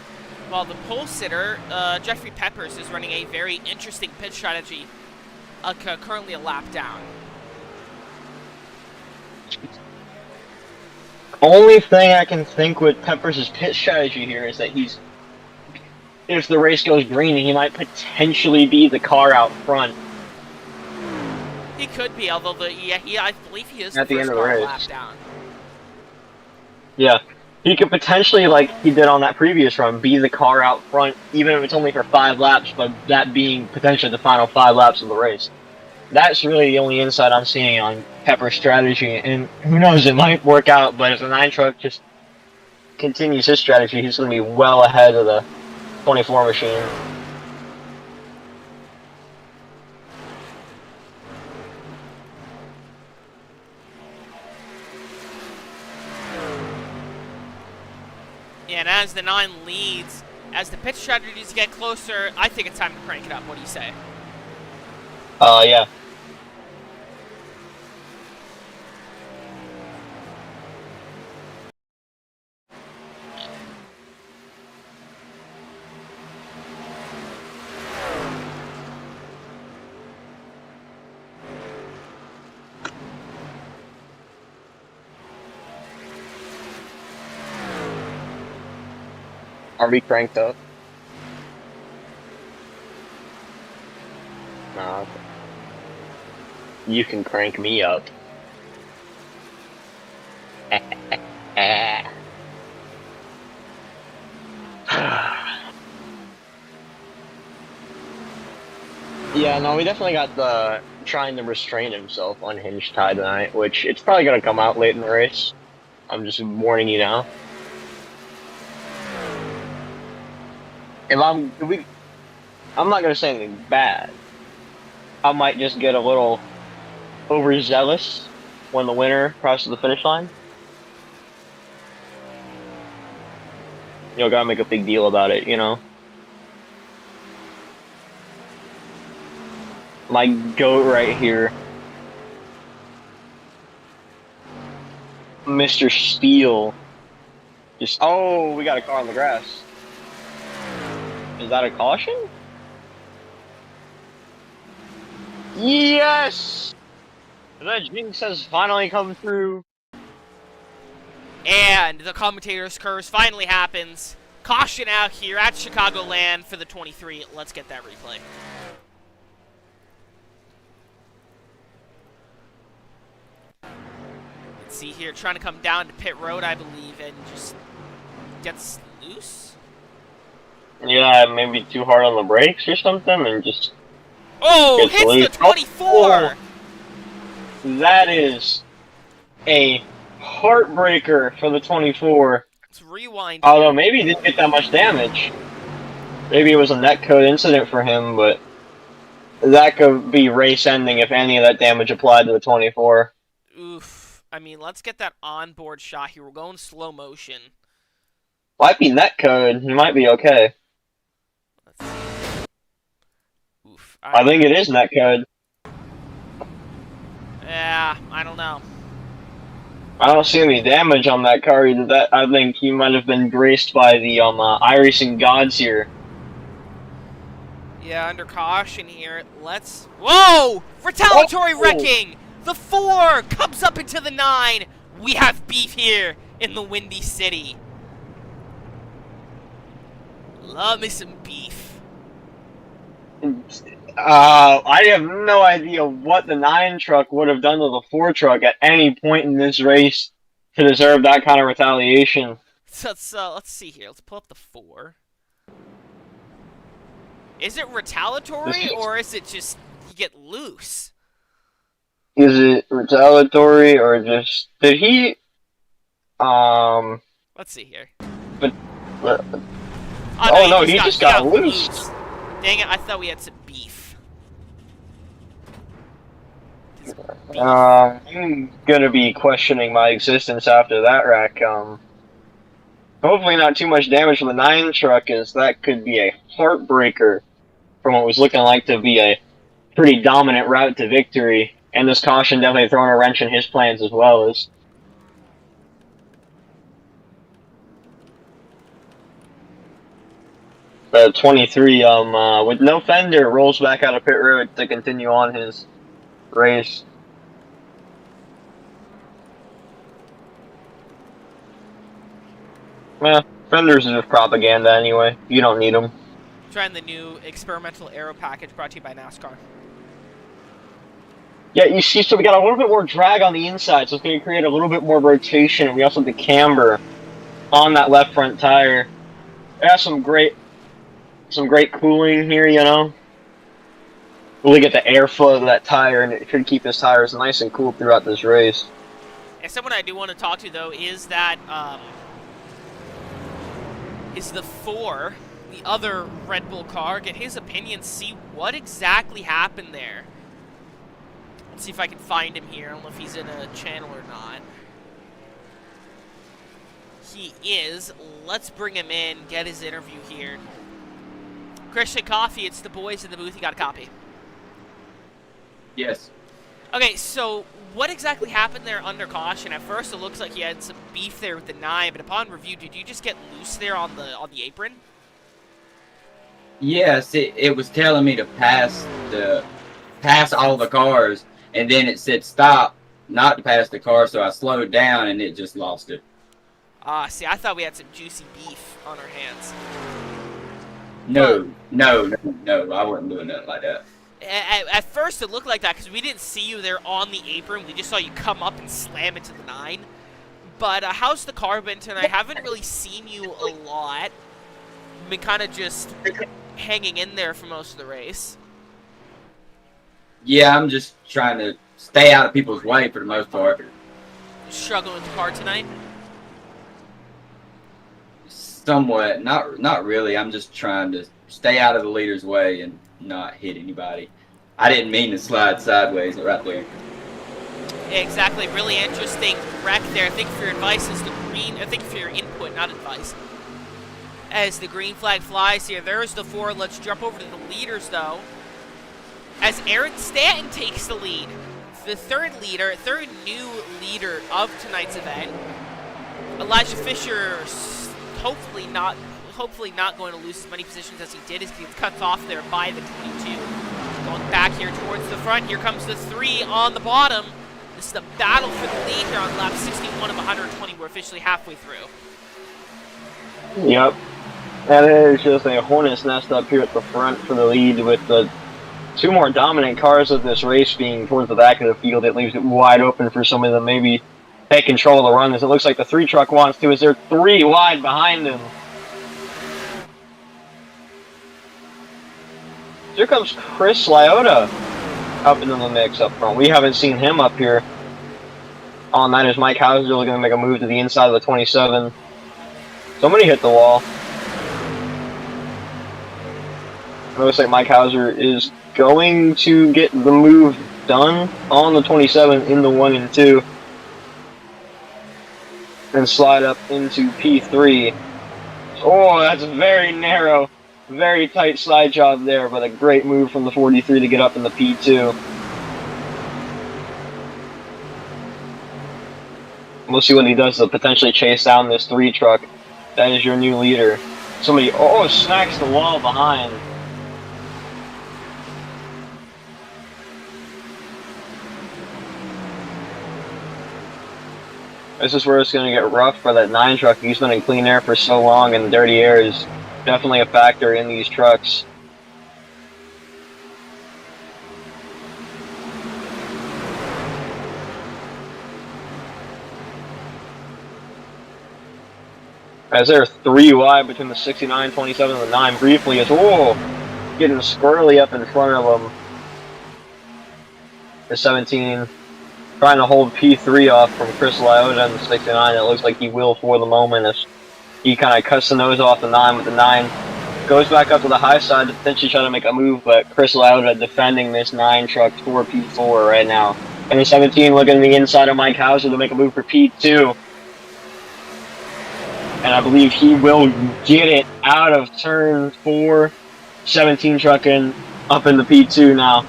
While the pole sitter, Jeffrey Peppers, is running a very interesting pit strategy, currently a lap down. Only thing I can think with Peppers' pit strategy here is that if the race goes green, he might potentially be the car out front. He could be, although I believe he is At the end of the car race. lap down. Yeah, he could potentially, like he did on that previous run, be the car out front, even if it's only for 5 laps, but that being potentially the final 5 laps of the race. That's really the only insight I'm seeing on Pepper's strategy, and who knows, it might work out, but if the 9 truck just continues his strategy, he's going to be well ahead of the 24 machine. And as the 9 leads, as the pit strategies get closer, I think it's time to crank it up. What do you say? Yeah. Are we cranked up? Nah. You can crank me up. Yeah, no, we definitely got the trying to restrain himself unhinged tie tonight, which it's probably gonna come out late in the race. I'm just warning you now. I'm not gonna say anything bad. I might just get a little overzealous when the winner crosses the finish line. You know, gotta make a big deal about it, you know? My goat right here. Mr. Steele. Just, oh, we got a car on the grass. Is that a caution? Yes! That jinx has finally come through. And the commentator's curse finally happens. Caution out here at Chicagoland for the 23. Let's get that replay. Let's see here, trying to come down to pit road, I believe, and just gets loose. Yeah, maybe too hard on the brakes or something, and just... Oh, hits loose. The 24! Oh, that is a heartbreaker for the 24. Let's rewind. Although maybe he didn't get that much damage. Maybe it was a netcode incident for him, but that could be race ending if any of that damage applied to the 24. Oof. I mean, let's get that onboard shot here. We're going slow motion. Might be netcode. He might be okay. Let's see. Oof. I think it is netcode. Yeah, I don't know. I don't see any damage on that car either. That I think he might have been graced by the iRacing gods here. Yeah, under caution here. Let's... Whoa! Retaliatory wrecking! The 4 comes up into the 9. We have beef here in the Windy City. Love me some beef. I have no idea what the 9 truck would have done to the 4 truck at any point in this race to deserve that kind of retaliation. So, let's see here. Let's pull up the 4. Is it retaliatory, or is it just you get loose? Is it retaliatory, or just... Did he... Let's see here. But... Oh, no, he just got loose. Dang it, I thought we had some beef. I'm gonna be questioning my existence after that wreck. Hopefully not too much damage from the 9 truck, as that could be a heartbreaker from what was looking like to be a pretty dominant route to victory. And this caution definitely throwing a wrench in his plans as well as... The 23, with no fender, rolls back out of pit road to continue on his race. Fenders are just propaganda anyway. You don't need them. Trying the new experimental aero package brought to you by NASCAR. Yeah, you see, so we got a little bit more drag on the inside, so it's going to create a little bit more rotation. We also have the camber on that left front tire. It has some great cooling here, you know. Really get the airflow of that tire, and it should keep his tires nice and cool throughout this race. And someone I do want to talk to, though, is that, is the 4, the other Red Bull car. Get his opinion, see what exactly happened there. Let's see if I can find him here. I don't know if he's in a channel or not. He is. Let's bring him in, get his interview here. Christian Coffee, it's the boys in the booth. You got a copy? Yes. Okay, so what exactly happened there under caution? At first, it looks like you had some beef there with the 9, but upon review, did you just get loose there on the apron? Yes, it was telling me to pass all the cars, and then it said stop, not to pass the car, so I slowed down and it just lost it. See, I thought we had some juicy beef on our hands. No, I wasn't doing nothing like that. At first, it looked like that because we didn't see you there on the apron. We just saw you come up and slam into the 9. But how's the car been tonight? I haven't really seen you a lot. Been kind of just hanging in there for most of the race. Yeah, I'm just trying to stay out of people's way for the most part. Struggling with the car tonight? Somewhat, not really. I'm just trying to stay out of the leader's way and not hit anybody. I didn't mean to slide sideways right there. Yeah, exactly. Really interesting wreck there. Thank you for your advice. As the green, thank you for your input, not advice. As the green flag flies here, there's the 4. Let's jump over to the leaders, though. As Aaron Stanton takes the lead. The third new leader of tonight's event. Elijah Fisher, hopefully not going to lose as many positions as he did, as he gets cut off there by the 22. Going back here towards the front. Here comes the 3 on the bottom. This is the battle for the lead here on lap 61 of 120. We're officially halfway through. Yep. And it is just a hornet's nest up here at the front for the lead, with the 2 more dominant cars of this race being towards the back of the field. It leaves it wide open for somebody to maybe take control of the run, as it looks like the 3 truck wants to, as they're 3 wide behind him. Here comes Chris Liotta up into the mix up front. We haven't seen him up here all night, as Mike Hauser looking to make a move to the inside of the 27. Somebody hit the wall. It looks like Mike Hauser is going to get the move done on the 27 in the 1 and 2. And slide up into P3. Oh, that's very narrow. Very tight slide job there, but a great move from the 43 to get up in the P2. We'll see what he does to potentially chase down this 3 truck. That is your new leader. Somebody, smacks the wall behind. This is where it's going to get rough for that 9 truck. He's been in clean air for so long, and the dirty air is definitely a factor in these trucks. As they're 3 wide between the 69, 27, and the 9 briefly, it's getting squirrely up in front of them. The 17 trying to hold P3 off from Chris Liotta and the 69. It looks like he will for the moment, as he kind of cuts the nose off the 9 with the 9. Goes back up to the high side to potentially try to make a move, but Chris Liotta defending this 9 truck for P4 right now. And the 17 looking to the inside of Mike Hauser to make a move for P2. And I believe he will get it out of turn 4. 17 trucking up in the P2 now.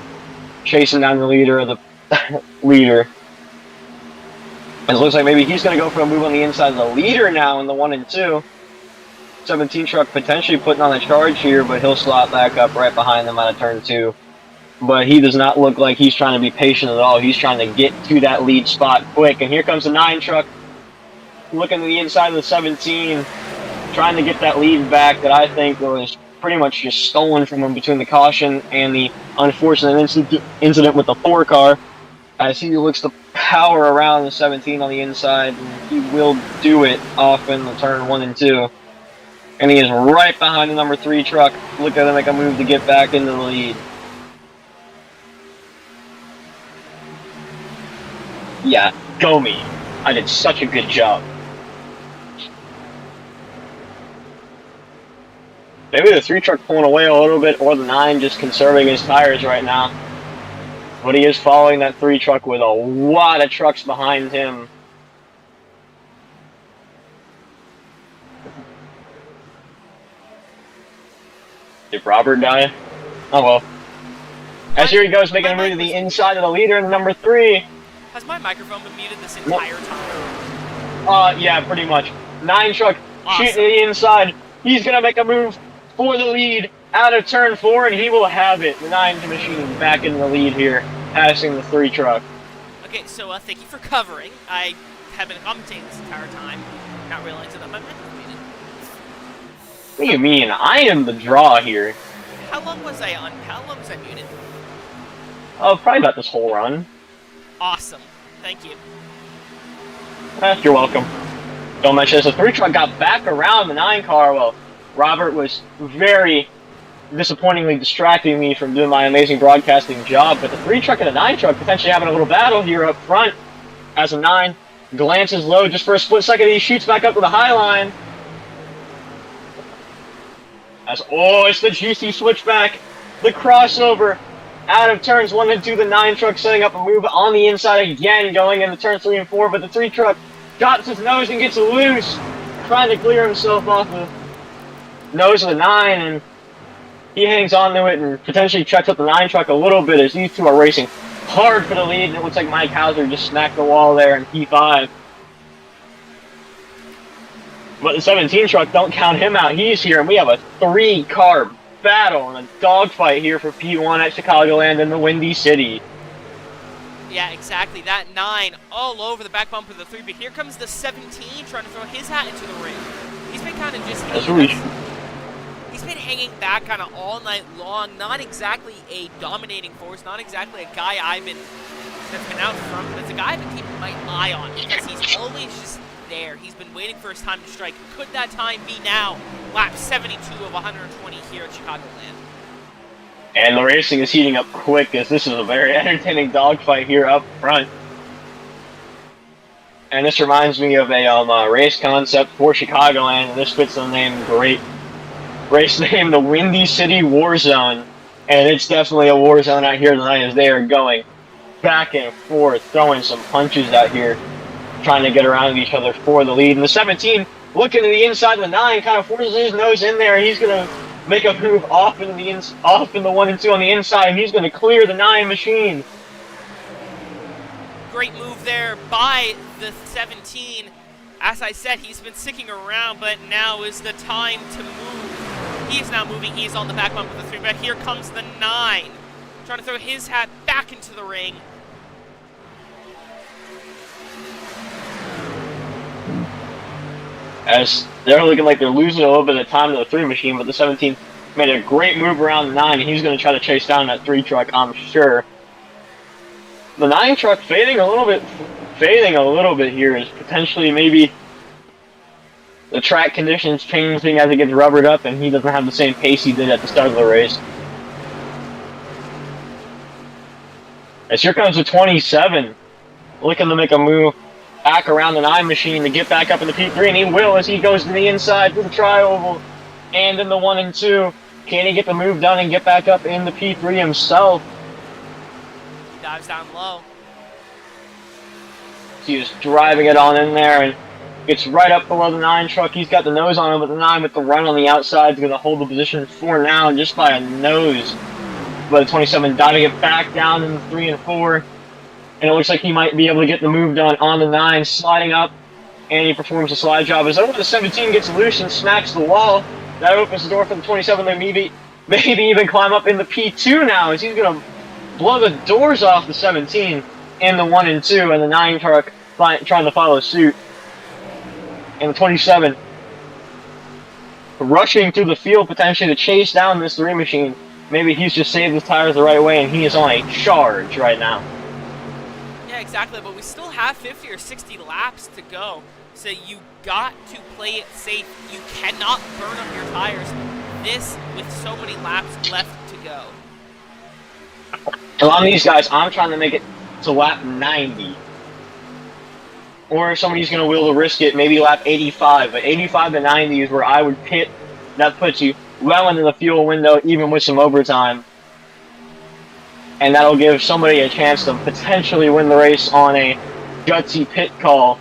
Chasing down the leader of the leader. And it looks like maybe he's going to go for a move on the inside of the leader now in the 1 and 2. 17 truck potentially putting on a charge here, but he'll slot back up right behind them out of turn 2. But he does not look like he's trying to be patient at all. He's trying to get to that lead spot quick. And here comes the 9 truck looking to the inside of the 17, trying to get that lead back that I think was pretty much just stolen from him between the caution and the unfortunate incident with the 4 car. As he looks to power around the 17 on the inside, and he will do it off in the turn 1 and 2. And he is right behind the number 3 truck, looking to make a move to get back into the lead. Yeah, go me. I did such a good job. Maybe the 3 truck pulling away a little bit, or the 9 just conserving his tires right now. But he is following that 3 truck with a lot of trucks behind him. Did Robert die? Oh well. As here he goes, making a move to the inside of the leader in number 3. Has my microphone been muted this entire time? Yeah, pretty much. 9 truck shooting to the inside. He's gonna make a move for the lead out of turn 4, and he will have it. The 9 machine back in the lead here, passing the 3 truck. Okay, so thank you for covering. I have been commentating this entire time. Not realizing that my mic was muted. What do you mean? I am the draw here. How long was I muted? Oh, probably about this whole run. Awesome. Thank you. You're welcome. Don't mention this. The 3 truck got back around the 9 car. Well, Robert was very disappointingly distracting me from doing my amazing broadcasting job. But the 3 truck and the 9 truck potentially having a little battle here up front. As a 9 glances low just for a split second, he shoots back up to the high line. It's the GC switchback, the crossover, out of turns 1 and 2, the 9 truck setting up a move on the inside again, going into turns 3 and 4, but the 3 truck drops his nose and gets loose, trying to clear himself off the nose of the 9, and he hangs on to it and potentially checks up the 9 truck a little bit as these two are racing hard for the lead, and it looks like Mike Hauser just smacked the wall there in P5. But the 17 truck, don't count him out. He's here, and we have a 3-car battle and a dogfight here for P1 at Chicagoland in the Windy City. Yeah, exactly. That 9 all over the back bumper of the 3, but here comes the 17 trying to throw his hat into the ring. He's been kind of just he's been hanging back kind of all night long. Not exactly a dominating force, not exactly a guy that's been out front, but it's a guy I've been keeping my eye on because he's always just there. He's been waiting for his time to strike. Could that time be now? Lap 72 of 120 here at Chicagoland. And the racing is heating up quick as this is a very entertaining dogfight here up front. And this reminds me of a race concept for Chicagoland, and this fits the name great. Race name, the Windy City War Zone. And it's definitely a war zone out here tonight as they are going back and forth, throwing some punches out here, trying to get around each other for the lead. And the 17, looking to the inside of the 9, kind of forces his nose in there. He's going to make a move off in the 1 and 2 on the inside, and he's going to clear the 9 machine. Great move there by the 17. As I said, he's been sticking around, but now is the time to move. He is now moving. He is on the back bumper of the 3, but here comes the 9. Trying to throw his hat back into the ring. As they're looking like they're losing a little bit of time to the 3 machine, but the 17 made a great move around the 9, and he's going to try to chase down that 3 truck, I'm sure. The 9 truck fading a little bit here is potentially maybe the track conditions changing as it gets rubbered up, and he doesn't have the same pace he did at the start of the race. As here comes the 27, looking to make a move back around the 9 machine to get back up in the P3, and he will as he goes to the inside to the tri-oval and in the 1 and 2. Can he get the move done and get back up in the P3 himself? Dives down low. He is driving it on in there and gets right up below the 9 truck. He's got the nose on him, but the 9 with the run on the outside is going to hold the position for now just by a nose. But the 27 diving it back down in the 3 and 4. And it looks like he might be able to get the move done on the 9, sliding up, and he performs a slide job. As the 17 gets loose and smacks the wall, that opens the door for the 27 to maybe even climb up in the P2 now, as he's going to blow the doors off the 17 in the 1 and 2, and the 9 truck trying to follow suit. And the 27 rushing through the field potentially to chase down this 3 machine. Maybe he's just saved his tires the right way, and he is on a charge right now. Yeah, exactly, but we still have 50 or 60 laps to go. So you got to play it safe. You cannot burn up your tires. This with so many laps left to go. A lot of these guys, I'm trying to make it to lap 90. Or if somebody's going to will to risk it, maybe lap 85. But 85 to 90 is where I would pit. That puts you well into the fuel window, even with some overtime. And that'll give somebody a chance to potentially win the race on a gutsy pit call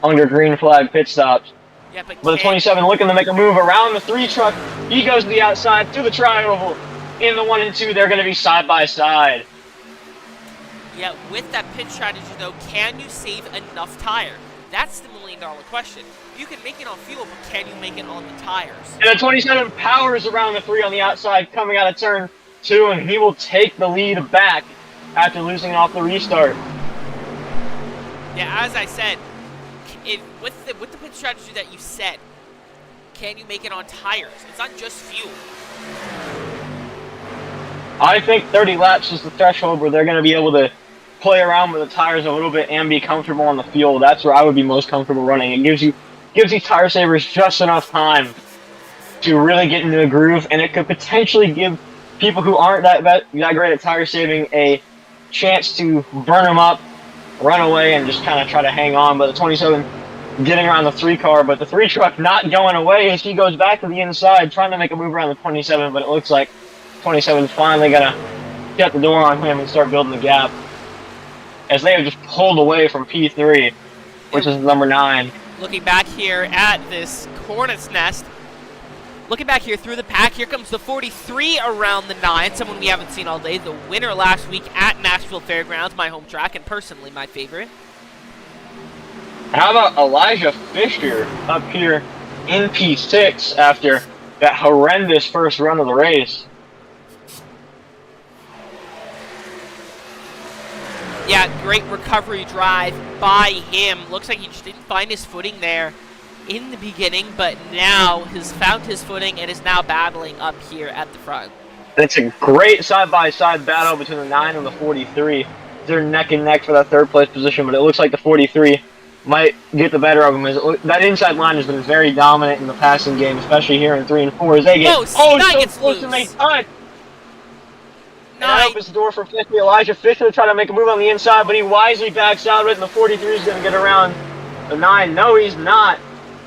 under green flag pit stops. Yeah, but the 27 looking to make a move around the 3 truck. He goes to the outside to the tri-oval. In the 1 and 2, they're going to be side by side. Yeah, with that pit strategy, though, can you save enough tire? That's the $1 million question. You can make it on fuel, but can you make it on the tires? And the 27 powers around the 3 on the outside, coming out of turn 2, and he will take the lead back after losing off the restart. Yeah, as I said, with the pit strategy that you set, can you make it on tires? It's not just fuel. I think 30 laps is the threshold where they're going to be able to play around with the tires a little bit and be comfortable on the fuel. That's where I would be most comfortable running. It gives these tire savers just enough time to really get into a groove, and it could potentially give people who aren't that great at tire saving a chance to burn them up, run away, and just kind of try to hang on. But the 27 getting around the 3 car, but the 3 truck not going away as he goes back to the inside, trying to make a move around the 27, but it looks like 27 is finally going to shut the door on him and start building the gap, as they have just pulled away from P3, which is number 9. Looking back here at this hornet's nest, looking back here through the pack, here comes the 43 around the 9, someone we haven't seen all day, the winner last week at Nashville Fairgrounds, my home track, and personally my favorite. How about Elijah Fisher up here in P6 after that horrendous first run of the race? Yeah, great recovery drive by him. Looks like he just didn't find his footing there in the beginning, but now has found his footing and is now battling up here at the front. It's a great side-by-side battle between the 9 and the 43. They're neck and neck for that third place position, but it looks like the 43 might get the better of them. That inside line has been very dominant in the passing game, especially here in 3 and 4. As they get so close and they touch. That opens the door for 50. Elijah Fisher to try to make a move on the inside, but he wisely backs out of it, and the 43 is going to get around the 9. No, he's not.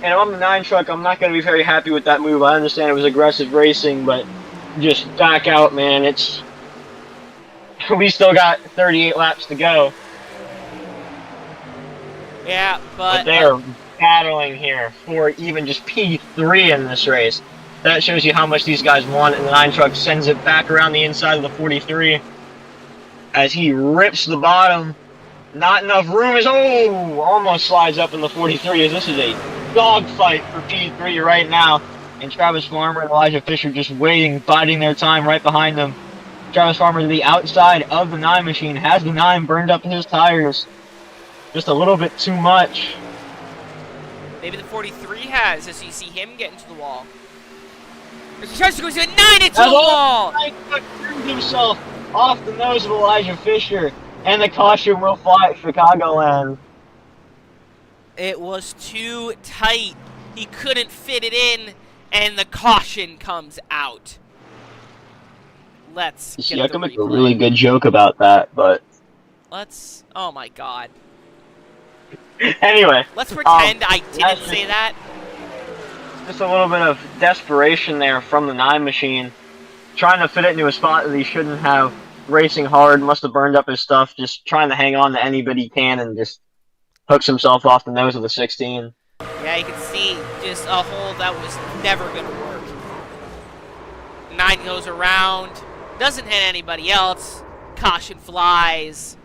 And if I'm the 9 truck, I'm not going to be very happy with that move. I understand it was aggressive racing, but just back out, man. We still got 38 laps to go. Yeah, but they're battling here for even just P3 in this race. That shows you how much these guys want, and the 9 truck sends it back around the inside of the 43 as he rips the bottom. Not enough room as almost slides up in the 43 as this is a dogfight for P3 right now. And Travis Farmer and Elijah Fisher just waiting, biding their time right behind them. Travis Farmer to the outside of the 9 machine, has the 9 burned up in his tires. Just a little bit too much. Maybe the 43 has, as you see him get into the wall. As he tries to go to a 9 into the wall! Turned himself off the nose of Elijah Fisher, and the caution will fly at Chicagoland. It was too tight. He couldn't fit it in, and the caution comes out. Let's get I can make a really good joke about that, but... Oh my god. Anyway. Let's pretend I didn't say that. Just a little bit of desperation there from the 9 machine. Trying to fit it into a spot that he shouldn't have. Racing hard, must have burned up his stuff. Just trying to hang on to any bit he can and just hooks himself off the nose of the 16. Yeah, you can see just a hole that was never going to work. 9 goes around. Doesn't hit anybody else. Caution flies.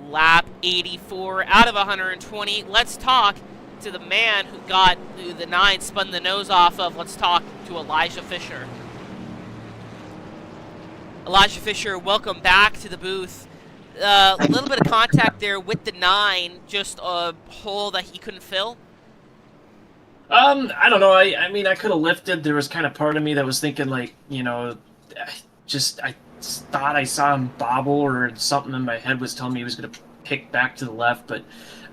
Lap 84 out of 120. Let's talk to the man who the 9 spun the nose off of. Let's talk to Elijah Fisher. Elijah Fisher, welcome back to the booth. A little bit of contact there with the 9, just a hole that he couldn't fill. I don't know. I mean, I could have lifted. There was kind of part of me that was thinking, like, you know, I thought I saw him bobble or something in my head was telling me he was going to pick back to the left, but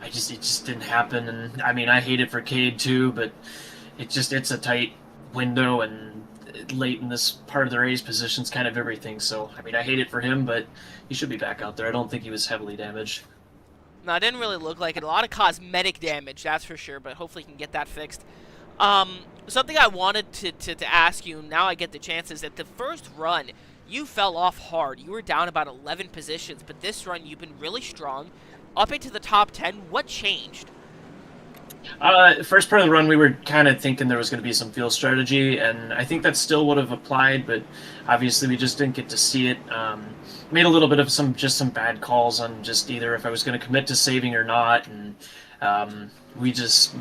it just didn't happen. And I mean, I hate it for Cade too, but it's a tight window, and late in this part of the race, position's kind of everything. So, I mean, I hate it for him, but he should be back out there. I don't think he was heavily damaged. No, it didn't really look like it. A lot of cosmetic damage, that's for sure, but hopefully he can get that fixed. Something I wanted to ask you, now I get the chance, is that the first run, you fell off hard. You were down about 11 positions, but this run you've been really strong, up into the top 10. What changed? First part of the run, we were kind of thinking there was going to be some field strategy, and I think that still would have applied, but obviously we just didn't get to see it. Made a little bit of some bad calls on just either if I was going to commit to saving or not, and we just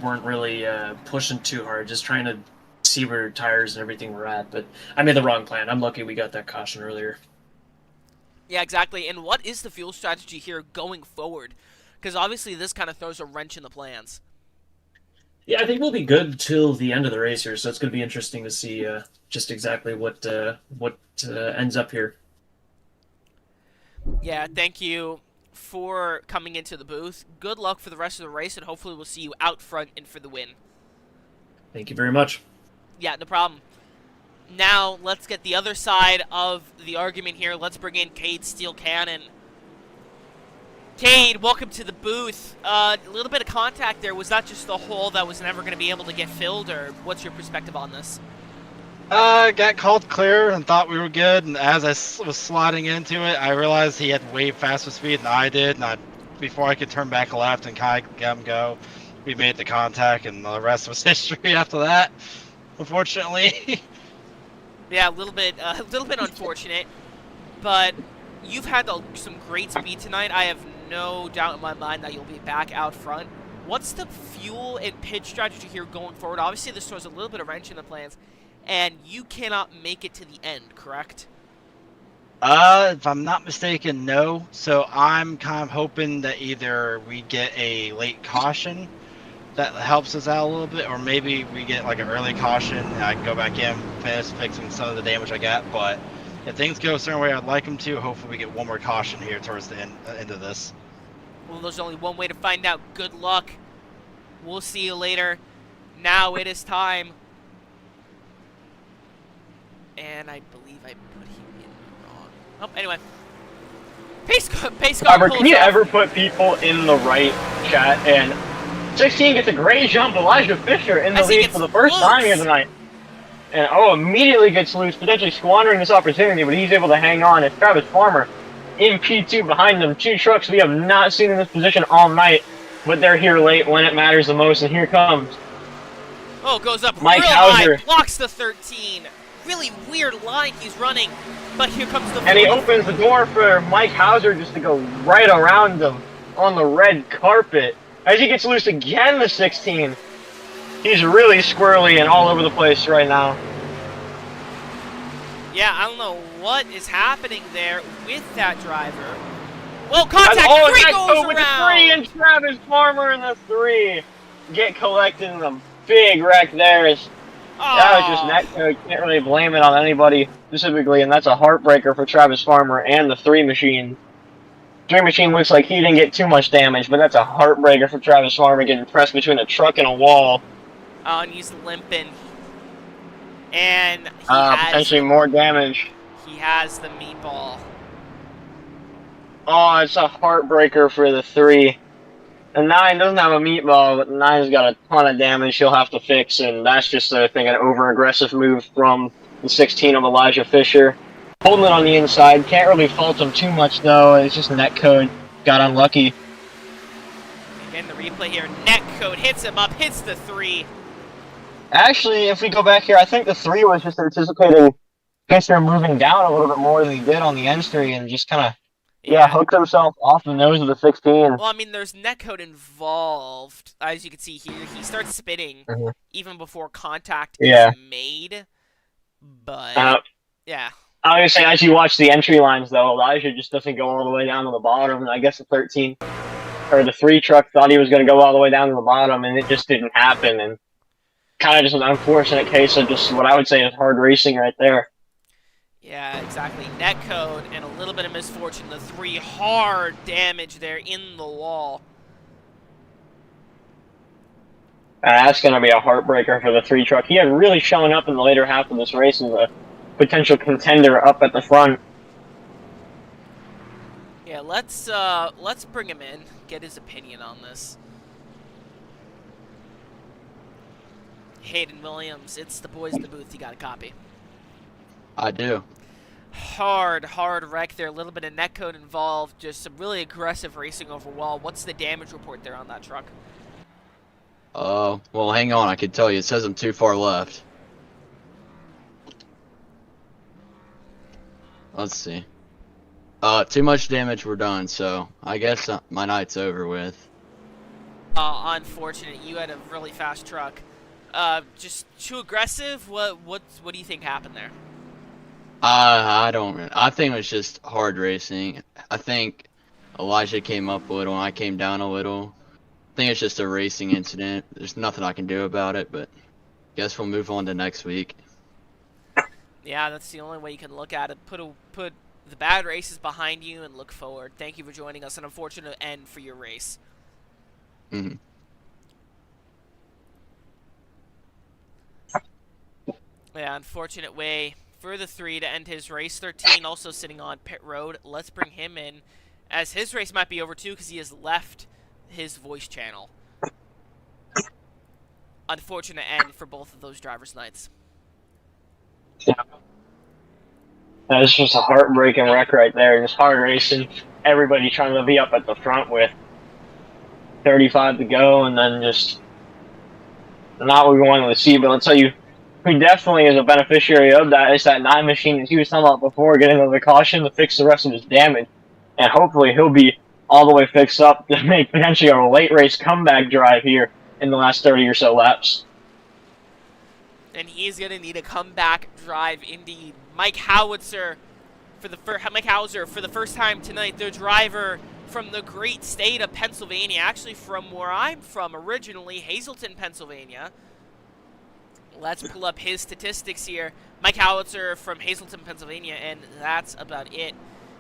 weren't really pushing too hard, just trying to see where tires and everything were at. But I made the wrong plan. I'm lucky we got that caution earlier. Yeah, exactly. And what is the fuel strategy here going forward? Because obviously this kind of throws a wrench in the plans. Yeah, I think we'll be good till the end of the race here, so it's going to be interesting to see just exactly what ends up here. Yeah, thank you for coming into the booth. Good luck for the rest of the race, and hopefully we'll see you out front and for the win. Thank you very much. Yeah, no problem. Now, let's get the other side of the argument here. Let's bring in Cade Steel Cannon. Cade, welcome to the booth. A little bit of contact there. Was that just the hole that was never going to be able to get filled, or what's your perspective on this? Got called clear and thought we were good, and as I was sliding into it, I realized he had way faster speed than I did, and before I could turn back left and kind of get him go, we made the contact, and the rest was history after that, unfortunately. Yeah, a little bit unfortunate, but you've had some great speed tonight. I have no doubt in my mind that you'll be back out front. What's the fuel and pitch strategy here going forward? Obviously, this throws a little bit of wrench in the plans, and you cannot make it to the end, correct? If I'm not mistaken, no. So I'm kind of hoping that either we get a late caution that helps us out a little bit, or maybe we get like an early caution and I can go back in, finish fixing some of the damage I got. But if things go a certain way I'd like them to, hopefully we get one more caution here towards the end of this. Well, there's only one way to find out. Good luck. We'll see you later. Now it is time. And I believe I put him in wrong. Oh, anyway. Pace car Robert, can you ever put people in the right, chat? And 16 gets a great jump. Elijah Fisher in the lead for the first time here tonight. And immediately gets loose, potentially squandering this opportunity, but he's able to hang on. It's Travis Farmer in P2 behind them. Two trucks we have not seen in this position all night, but they're here late when it matters the most, and here comes. Oh, goes up Mike real Hauser. high, blocks the 13. Really weird line he's running, but here comes the... And he opens the door for Mike Hauser just to go right around him on the red carpet. As he gets loose again, the 16. He's really squirrely and all over the place right now. Yeah, I don't know what is happening there with that driver. Well, contact, and, three goes with around! The 3, and Travis Farmer in the 3. Get collected in a big wreck there. That was just net code. Can't really blame it on anybody specifically, and that's a heartbreaker for Travis Farmer and the 3 machine. 3 machine looks like he didn't get too much damage, but that's a heartbreaker for Travis Farmer getting pressed between a truck and a wall. Oh, and he's limping. And he has... potentially more damage. He has the meatball. Oh, it's a heartbreaker for the 3. The 9 doesn't have a meatball, but the 9's got a ton of damage he'll have to fix, and that's just, I think, an over-aggressive move from the 16 of Elijah Fisher. Holding it on the inside, can't really fault him too much, though. It's just net code. Got unlucky. Again, the replay here. Net code hits him up, hits the 3. Actually, if we go back here, I think the 3 was just anticipating Fisher moving down a little bit more than he did on the entry, and just kind of hooked himself off the nose of the 16. Well, I mean, there's netcode involved. As you can see here, he starts spinning even before contact is made. But, yeah. I was going to say, as you watch the entry lines, though, Elijah just doesn't go all the way down to the bottom. I guess the 13, or the 3 truck thought he was going to go all the way down to the bottom, and it just didn't happen. And kind of just an unfortunate case of just what I would say is hard racing right there. Yeah, exactly. Netcode and a little bit of misfortune. The 3 hard damage there in the wall. And that's going to be a heartbreaker for the 3 truck. He had really shown up in the later half of this race as a potential contender up at the front. Yeah, let's bring him in, get his opinion on this. Hayden Williams, it's the boys in the booth. You got a copy. I do. Hard wreck there. A little bit of netcode involved. Just some really aggressive racing over wall. What's the damage report there on that truck? Well, hang on. I can tell you. It says I'm too far left. Let's see. Too much damage. We're done. So I guess my night's over with. Unfortunate. You had a really fast truck. Just too aggressive. What do you think happened there? I don't. I think it was just hard racing. I think Elijah came up a little and I came down a little. I think it's just a racing incident. There's nothing I can do about it, but guess we'll move on to next week. Yeah, that's the only way you can look at it. Put the bad races behind you and look forward. Thank you for joining us. An unfortunate end for your race. Mm-hmm. Yeah, unfortunate way for the 3 to end his race. 13 also sitting on pit road. Let's bring him in, as his race might be over too because he has left his voice channel. Unfortunate end for both of those drivers' nights. Yeah. That's just a heartbreaking wreck right there. Just hard racing. Everybody trying to be up at the front with 35 to go, and then just not what we wanted to see. But I'll tell you, who definitely is a beneficiary of that is that 9 machine, as he was talking about before, getting over the caution to fix the rest of his damage. And hopefully he'll be all the way fixed up to make potentially a late race comeback drive here in the last 30 or so laps. And he's going to need a comeback drive indeed. Mike Howitzer for the first time tonight, the driver from the great state of Pennsylvania, actually from where I'm from originally, Hazleton, Pennsylvania. Let's pull up his statistics here. Mike Howitzer from Hazleton, Pennsylvania, and that's about it.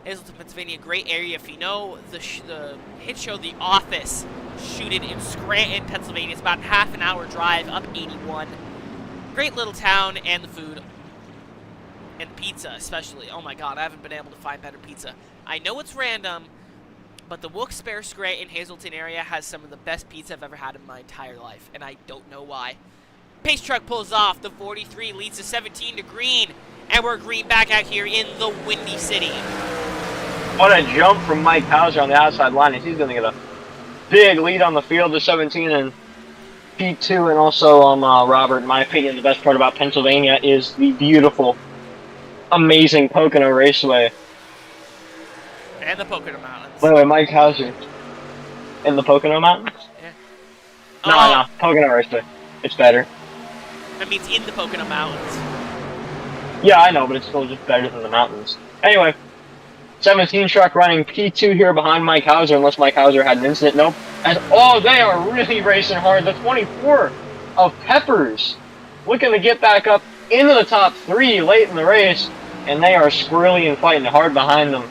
Hazleton, Pennsylvania, great area. If you know the hit show The Office, shoot it in Scranton, Pennsylvania. It's about a half an hour drive up 81. Great little town, and the food. And pizza, especially. Oh my god, I haven't been able to find better pizza. I know it's random, but the Wilkes-Barre, Scranton, Hazleton area has some of the best pizza I've ever had in my entire life, and I don't know why. Pace truck pulls off. The 43 leads the 17 to green, and we're green back out here in the Windy City. What a jump from Mike Hauser on the outside line. He's going to get a big lead on the field, the 17 and P2, and also Robert. In my opinion, the best part about Pennsylvania is the beautiful, amazing Pocono Raceway. And the Pocono Mountains. By the way, Mike Hauser in the Pocono Mountains? Yeah. No, Pocono Raceway. It's better. That means in the Pocono Mountains. Yeah, I know, but it's still just better than the mountains. Anyway, 17 truck running P2 here behind Mike Hauser, unless Mike Hauser had an incident. Nope. They are really racing hard. The 24 of Peppers looking to get back up into the top 3 late in the race, and they are squirrely and fighting hard behind them.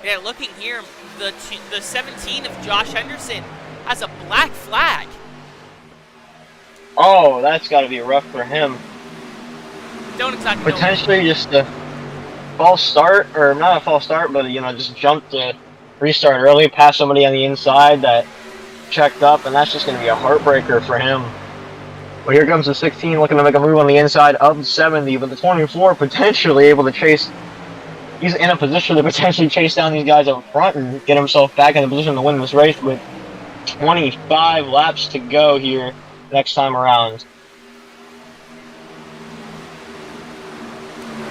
Yeah, looking here, the 17 of Josh Henderson has a black flag. Oh, that's got to be rough for him. Don't exactly Potentially just a false start, or not a false start, but, just jump to restart early, pass somebody on the inside that checked up, and that's just going to be a heartbreaker for him. Well, here comes the 16 looking to make a move on the inside of the 70, but the 24 potentially able to chase. He's in a position to potentially chase down these guys up front and get himself back in a position to win this race with 25 laps to go here next time around.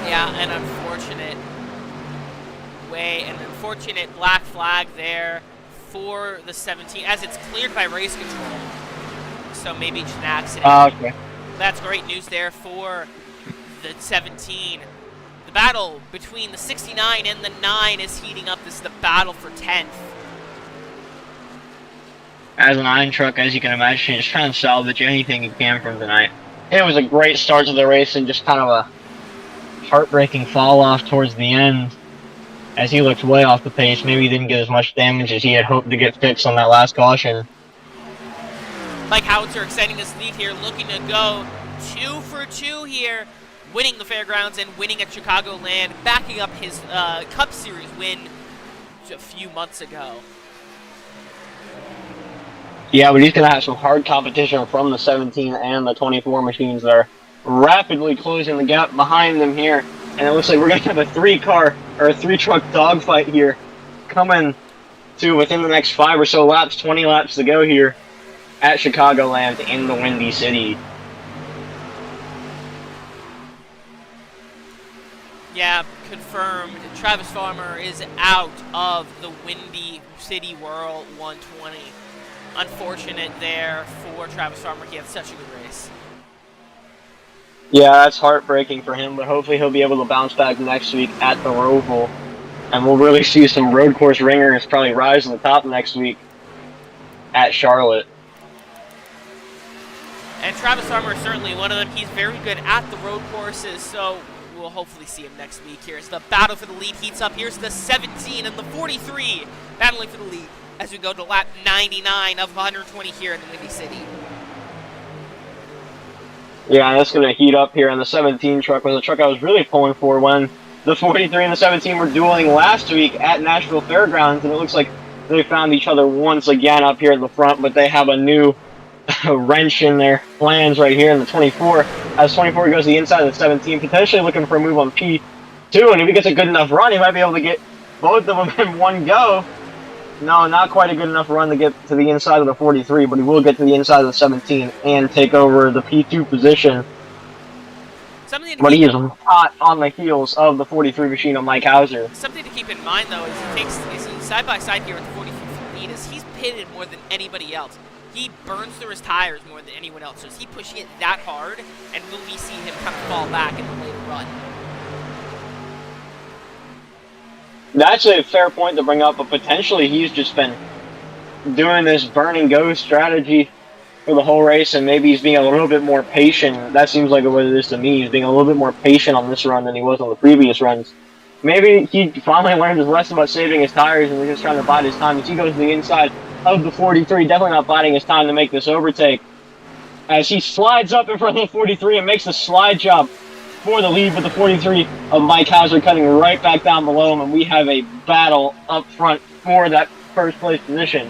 Yeah, an unfortunate black flag there for the 17, as it's cleared by race control. So maybe just an accident. Okay. That's great news there for the 17. The battle between the 69 and the 9 is heating up. This is the battle for 10th. As an iron truck, as you can imagine, just trying to salvage anything you can from tonight. It was a great start to the race and just kind of a heartbreaking fall off towards the end as he looked way off the pace. Maybe he didn't get as much damage as he had hoped to get fixed on that last caution. Mike Howitzer extending his lead here, looking to go 2 for 2 here, winning the Fairgrounds and winning at Chicagoland, backing up his Cup Series win a few months ago. Yeah, but he's going to have some hard competition from the 17 and the 24 machines that are rapidly closing the gap behind them here. And it looks like we're going to have a 3-truck dogfight here coming to within the next 5 or so laps, 20 laps to go here at Chicagoland in the Windy City. Yeah, confirmed. Travis Farmer is out of the Windy City Whirl 120. Unfortunate there for Travis Farmer. He had such a good race. Yeah, that's heartbreaking for him, but hopefully he'll be able to bounce back next week at the Roval. And we'll really see some road course ringers probably rise to the top next week at Charlotte. And Travis Armour is certainly one of them. He's very good at the road courses, so we'll hopefully see him next week. Here's the battle for the lead heats up. Here's the 17 and the 43 battling for the lead as we go to lap 99 of 120 here in the Windy City. Yeah, that's going to heat up here. And the 17 truck was a truck I was really pulling for when the 43 and the 17 were dueling last week at Nashville Fairgrounds, and it looks like they found each other once again up here in the front, but they have a new wrench in their plans right here in the 24. As 24 goes to the inside of the 17, potentially looking for a move on P2, and if he gets a good enough run, he might be able to get both of them in one go. No, not quite a good enough run to get to the inside of the 43, but he will get to the inside of the 17 and take over the P2 position. But he is hot on the heels of the 43 machine on Mike Hauser. Something to keep in mind, though, is he's side by side here with the 43 lead, is he's pitted more than anybody else. He burns through his tires more than anyone else. So is he pushing it that hard, and will we see him kind of fall back in the later run? That's a fair point to bring up, but potentially he's just been doing this burn and go strategy for the whole race, and maybe he's being a little bit more patient. That seems like what it is to me. He's being a little bit more patient on this run than he was on the previous runs. Maybe he finally learned his lesson about saving his tires and we're just trying to bide his time as he goes to the inside of the 43, definitely not biding his time to make this overtake. As he slides up in front of the 43 and makes the slide job for the lead, with the 43 of Mike Hauser cutting right back down below him, and we have a battle up front for that first place position.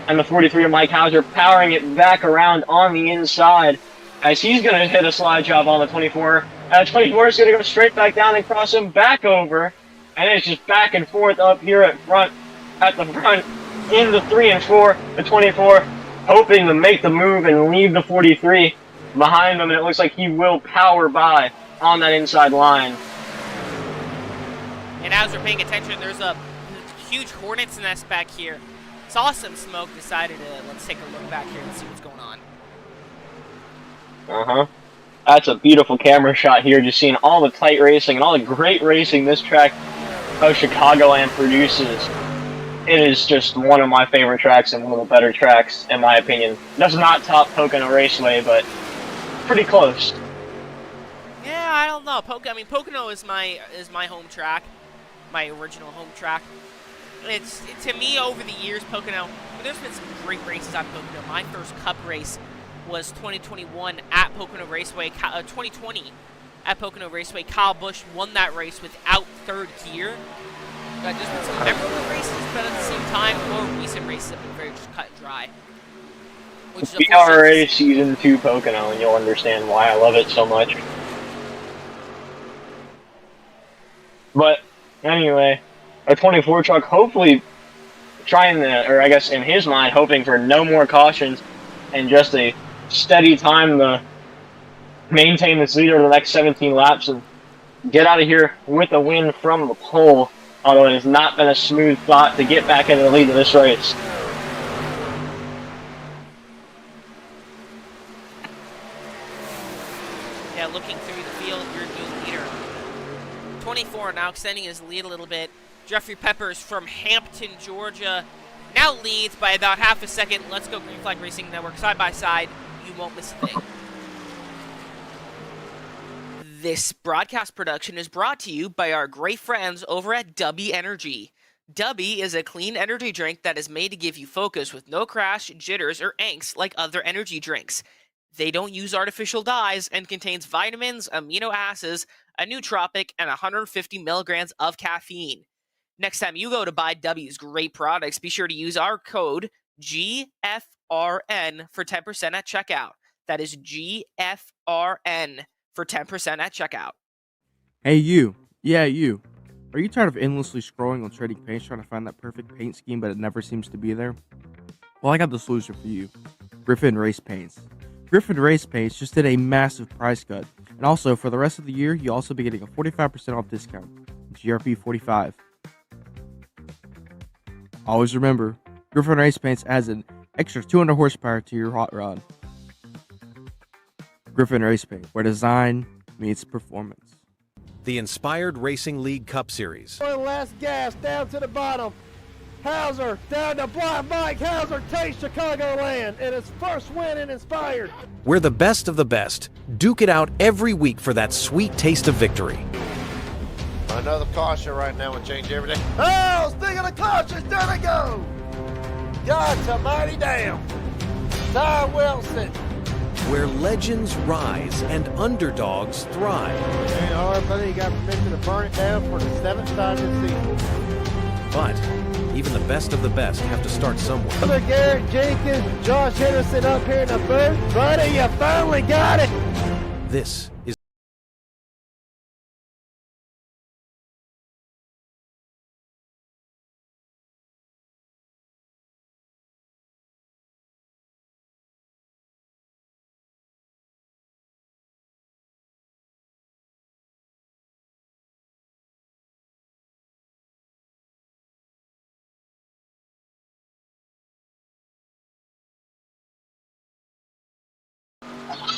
And the 43 of Mike Hauser powering it back around on the inside as he's going to hit a slide job on the 24. And the 24 is going to go straight back down and cross him back over. And it's just back and forth up here at the front in the 3 and 4. The 24 hoping to make the move and leave the 43 behind him. And it looks like he will power by on that inside line. And as we're paying attention, there's a huge Hornet's nest back here. Saw some smoke, decided to let's take a look back here and see what's going on. That's a beautiful camera shot here, just seeing all the tight racing and all the great racing this track of Chicagoland produces. It is just one of my favorite tracks and one of the better tracks, in my opinion. Does not top Pocono Raceway, but pretty close. Yeah, I don't know. Pocono is my home track, my original home track. To me, over the years, Pocono, there's been some great races at Pocono. My first Cup race was 2021 at Pocono Raceway. 2020 at Pocono Raceway, Kyle Busch won that race without third gear. There's been some memorable races, but at the same time, more recent races have been very just cut and dry. PRA Season 2 Pocono, and you'll understand why I love it so much. But anyway, a 24 truck hopefully trying to, or I guess in his mind, hoping for no more cautions and just a steady time to maintain this lead over the next 17 laps and get out of here with a win from the pole, although it has not been a smooth thought to get back into the lead of this race. Yeah, looking through the field, your new leader. 24 now extending his lead a little bit. Jeffrey Peppers from Hampton, Georgia, now leads by about half a second. Let's go Green Flag Racing Network side by side. You won't miss a thing. This broadcast production is brought to you by our great friends over at Dubby Energy. Dubby is a clean energy drink that is made to give you focus with no crash, jitters, or angst like other energy drinks. They don't use artificial dyes and contains vitamins, amino acids, a nootropic, and 150 milligrams of caffeine. Next time you go to buy W's great products, be sure to use our code GFRN for 10% at checkout. That is GFRN for 10% at checkout. Hey you, yeah you. Are you tired of endlessly scrolling on trading paints trying to find that perfect paint scheme but it never seems to be there? Well, I got the solution for you. Griffin Race Paints. Griffin Race Paints just did a massive price cut. And also, for the rest of the year, you'll also be getting a 45% off discount. GRP 45. Always remember, Griffin Race Paints adds an extra 200 horsepower to your hot rod. Griffin Race Paint, where design meets performance. the Inspired Racing League Cup Series. Last gas down to the bottom. Hauser down to Blind Mike. Hauser takes Chicagoland and his first win in Inspired. Where the best of the best duke it out every week for that sweet taste of victory. Another caution right now would change everything. Oh, speaking of cautions, there they go. God almighty damn. Ty Wilson. Where legends rise and underdogs thrive. And Harper, you got permission to burn it down for the 7th time this season. But even the best of the best have to start somewhere. Brother Garrett Jenkins, Josh Henderson up here in the booth. Buddy, you finally got it. This is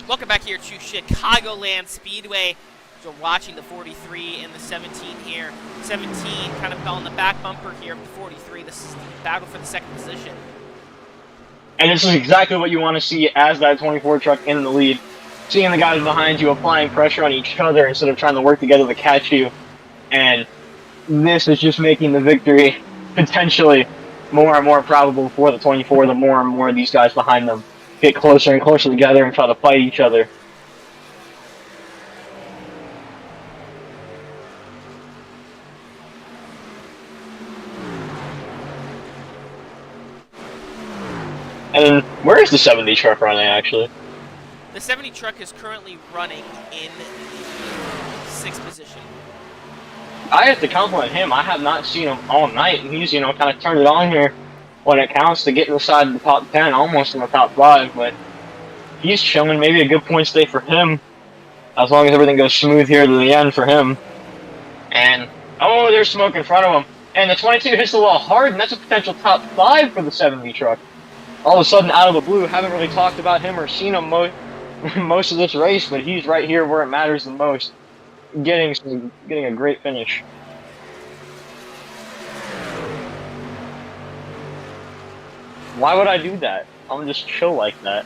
Welcome back here to Chicagoland Speedway. So watching the 43 and the 17 here. 17 kind of on the back bumper here of the 43. This is the battle for the second position. And this is exactly what you want to see as that 24 truck in the lead. Seeing the guys behind you applying pressure on each other instead of trying to work together to catch you. And this is just making the victory potentially more and more probable for the 24, the more and more these guys behind them get closer and closer together and try to fight each other. And then, where is the 70 truck running, actually? The 70 truck is currently running in the 6th position. I have to compliment him. I have not seen him all night, and he's, kind of turned it on here when it counts to get inside the top 10, almost in the top 5, but he's chilling. Maybe a good point stay for him, as long as everything goes smooth here to the end for him. And, oh, there's smoke in front of him. And the 22 hits the wall hard, and that's a potential top 5 for the 70 truck. All of a sudden, out of the blue, haven't really talked about him or seen him most of this race, but he's right here where it matters the most, getting a great finish. Why would I do that? I'm just chill like that.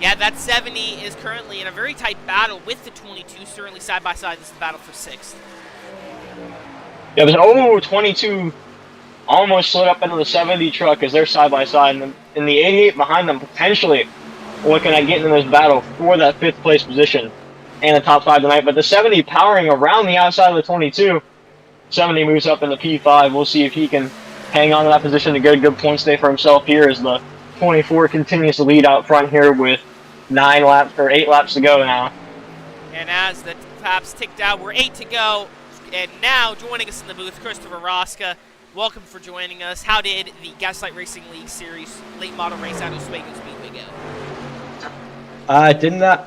Yeah, that 70 is currently in a very tight battle with the 22, certainly side by side. This is the battle for 6th. Yeah, but 22 almost slid up into the 70 truck as they're side by side, and the 88 behind them potentially looking at getting in this battle for that 5th place position and the top 5 tonight. But the 70 powering around the outside of the 22. 70 moves up in the P5. We'll see if he can hang on to that position to get a good point stay for himself here as the 24 continues to lead out front here with 8 laps to go now. And as the laps tick down, we're 8 to go. And now joining us in the booth, Christopher Rosca. Welcome for joining us. How did the Gaslight Racing League Series late model race out of Oswego Speedway go?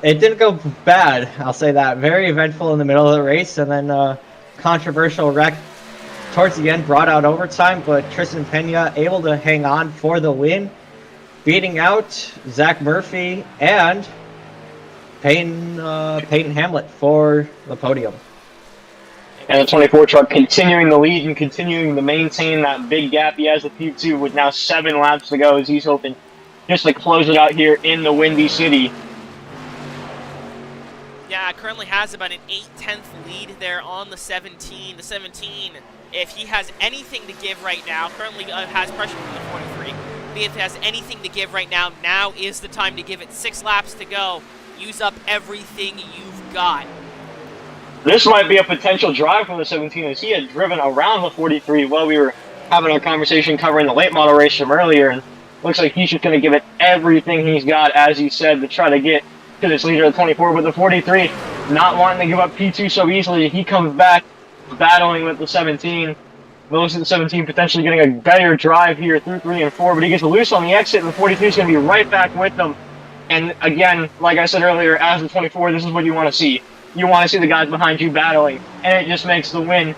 It didn't go bad, I'll say that. Very eventful in the middle of the race, and then controversial wreck towards the end brought out overtime, but Tristan Pena able to hang on for the win, beating out Zach Murphy and Peyton Hamlet for the podium. And the 24 truck continuing the lead and continuing to maintain that big gap he has with P2 with now 7 laps to go as he's hoping just to close it out here in the Windy City. Yeah, currently has about an 8/10 lead there on the 17. The 17, if he has anything to give right now, currently has pressure from the 43. But if he has anything to give right now, now is the time to give it. 6 laps to go. Use up everything you've got. This might be a potential drive for the 17 as he had driven around the 43 while we were having our conversation covering the late model race from earlier, and looks like he's just going to give it everything he's got, as he said, to try to get to this leader of the 24. With the 43 not wanting to give up P2 so easily, he comes back battling with the 17. Looks at the 17 potentially getting a better drive here through 3 and 4, but he gets loose on the exit, and the 43 is going to be right back with them. And again, like I said earlier, as the 24, this is what you want to see. You want to see the guys behind you battling, and it just makes the win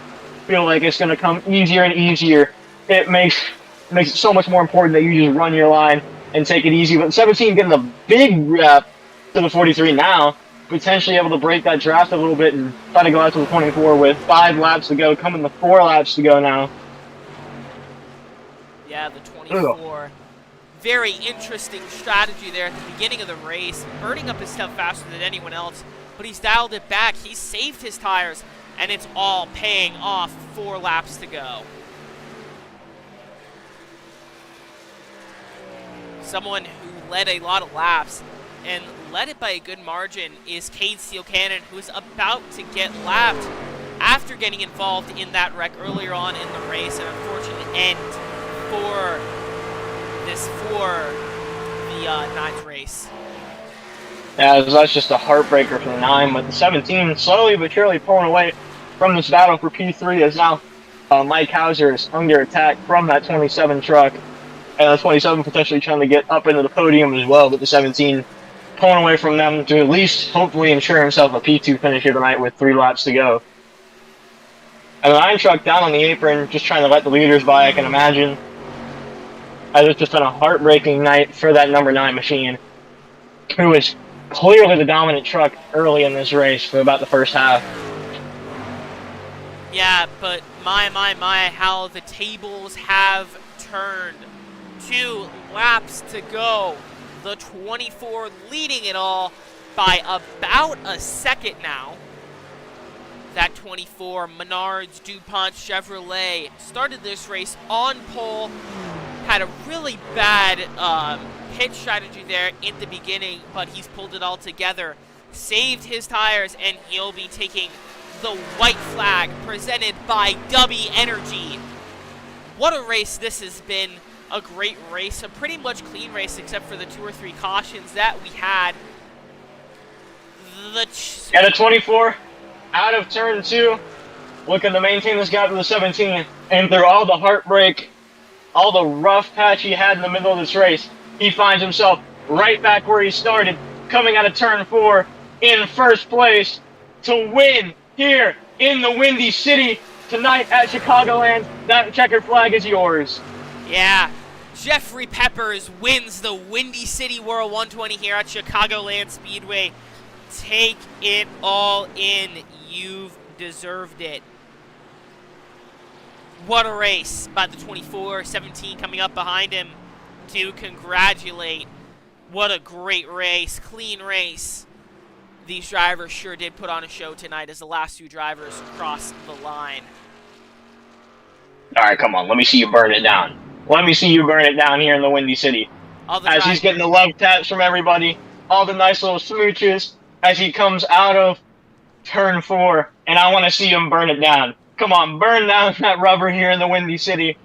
feel like it's going to come easier and easier. It makes it so much more important that you just run your line and take it easy. But 17 getting the big rep to the 43 now, potentially able to break that draft a little bit and try to go out to the 24 with 5 laps to go, coming to 4 laps to go now. Yeah, the 24. Ugh. Very interesting strategy there at the beginning of the race, burning up his stuff faster than anyone else, but he's dialed it back. He's saved his tires, and it's all paying off. 4 laps to go. Someone who led a lot of laps and led it by a good margin is Cade Steel Cannon, who's about to get lapped after getting involved in that wreck earlier on in the race. An unfortunate end for the 9th race. Yeah, that's just a heartbreaker for the 9, but the 17 slowly but surely pulling away from this battle for P3 as now Mike Hauser is under attack from that 27 truck. And the 27 potentially trying to get up into the podium as well, but the 17 pulling away from them to at least hopefully ensure himself a P2 finish here tonight with 3 laps to go. And the 9 truck down on the apron, just trying to let the leaders by, I can imagine. As it's just been a heartbreaking night for that number 9 machine, who is clearly the dominant truck early in this race for about the first half. Yeah, but my, how the tables have turned. 2 laps to go. The 24 leading it all by about a second now. That 24, Menards DuPont Chevrolet, started this race on pole. Had a really bad pit strategy there in the beginning, but he's pulled it all together. Saved his tires, and he'll be taking the white flag presented by Dubby Energy. What a race this has been. A great race, a pretty much clean race except for the 2 or 3 cautions that we had. And the 24 out of turn 2, looking to maintain this gap to the 17. And through all the heartbreak, all the rough patch he had in the middle of this race, he finds himself right back where he started, coming out of turn 4 in first place to win here in the Windy City tonight at Chicagoland. That checkered flag is yours. Yeah, Jeffrey Peppers wins the Windy City Whirl 120 here at Chicagoland Speedway. Take it all in. You've deserved it. What a race by the 24, 17 coming up behind him to congratulate. What a great race, clean race. These drivers sure did put on a show tonight as the last 2 drivers crossed the line. All right, come on, let me see you burn it down. Let me see you burn it down here in the Windy City. As he's getting the love taps from everybody, all the nice little smooches as he comes out of turn 4, and I want to see him burn it down. Come on, burn down that rubber here in the Windy City.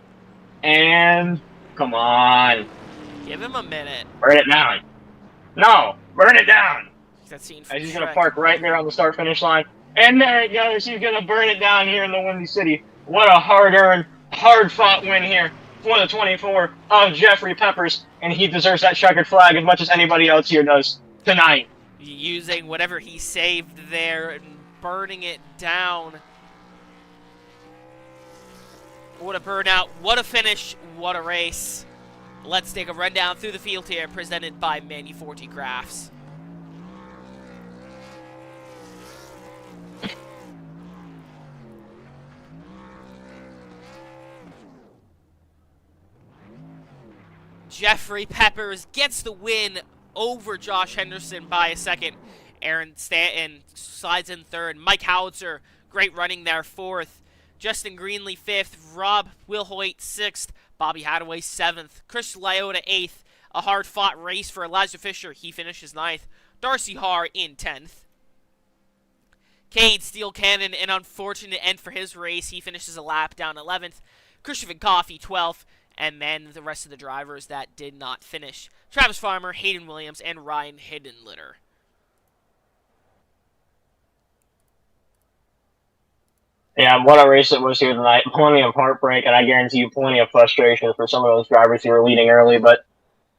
And come on. Give him a minute. Burn it down. No, burn it down. That scene as he's going to park right there on the start-finish line. And there it goes. He's going to burn it down here in the Windy City. What a hard-earned, hard-fought win here for the 24 of Jeffrey Peppers, and he deserves that checkered flag as much as anybody else here does tonight. Using whatever he saved there and burning it down. What a burnout, what a finish, what a race. Let's take a rundown through the field here, presented by Manu40 Crafts. Jeffrey Peppers gets the win over Josh Henderson by a second. Aaron Stanton slides in 3rd. Mike Howitzer, great running there, 4th. Justin Greenlee, 5th. Rob Wilhoit, 6th. Bobby Hadaway, 7th. Chris Lyota, 8th. A hard-fought race for Elijah Fisher. He finishes 9th. Darcy Haar in 10th. Cade Steel Cannon, an unfortunate end for his race. He finishes a lap down 11th. Christopher Coffey, 12th. And then the rest of the drivers that did not finish. Travis Farmer, Hayden Williams, and Ryan Hiddenlitter. Yeah, what a race it was here tonight. Plenty of heartbreak, and I guarantee you plenty of frustration for some of those drivers who were leading early. But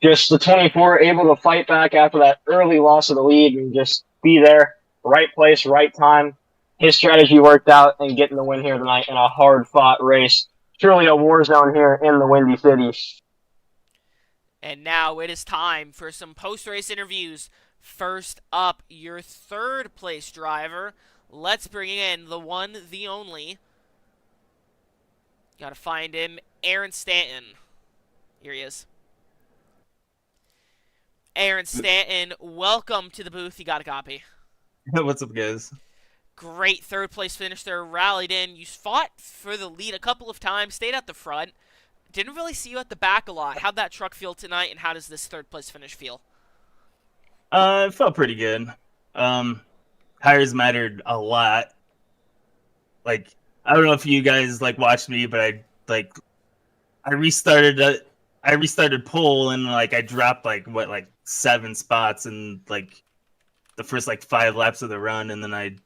just the 24 able to fight back after that early loss of the lead and just be there, right place, right time. His strategy worked out and getting the win here tonight in a hard-fought race. Truly a war zone here in the Windy City. And now it is time for some post-race interviews First up, your third place driver. Let's bring in the one, the only. Gotta find him, Aaron Stanton. Here he is. Aaron Stanton, welcome to the booth. You got a copy. What's up, guys? Great third place finish there. Rallied in. You fought for the lead a couple of times. Stayed at the front. Didn't really see you at the back a lot. How'd that truck feel tonight, and how does this third place finish feel? It felt pretty good. Tires mattered a lot. Like, I don't know if you guys watched me, but I restarted pole, and I dropped 7 spots in the first 5 laps of the run, and then I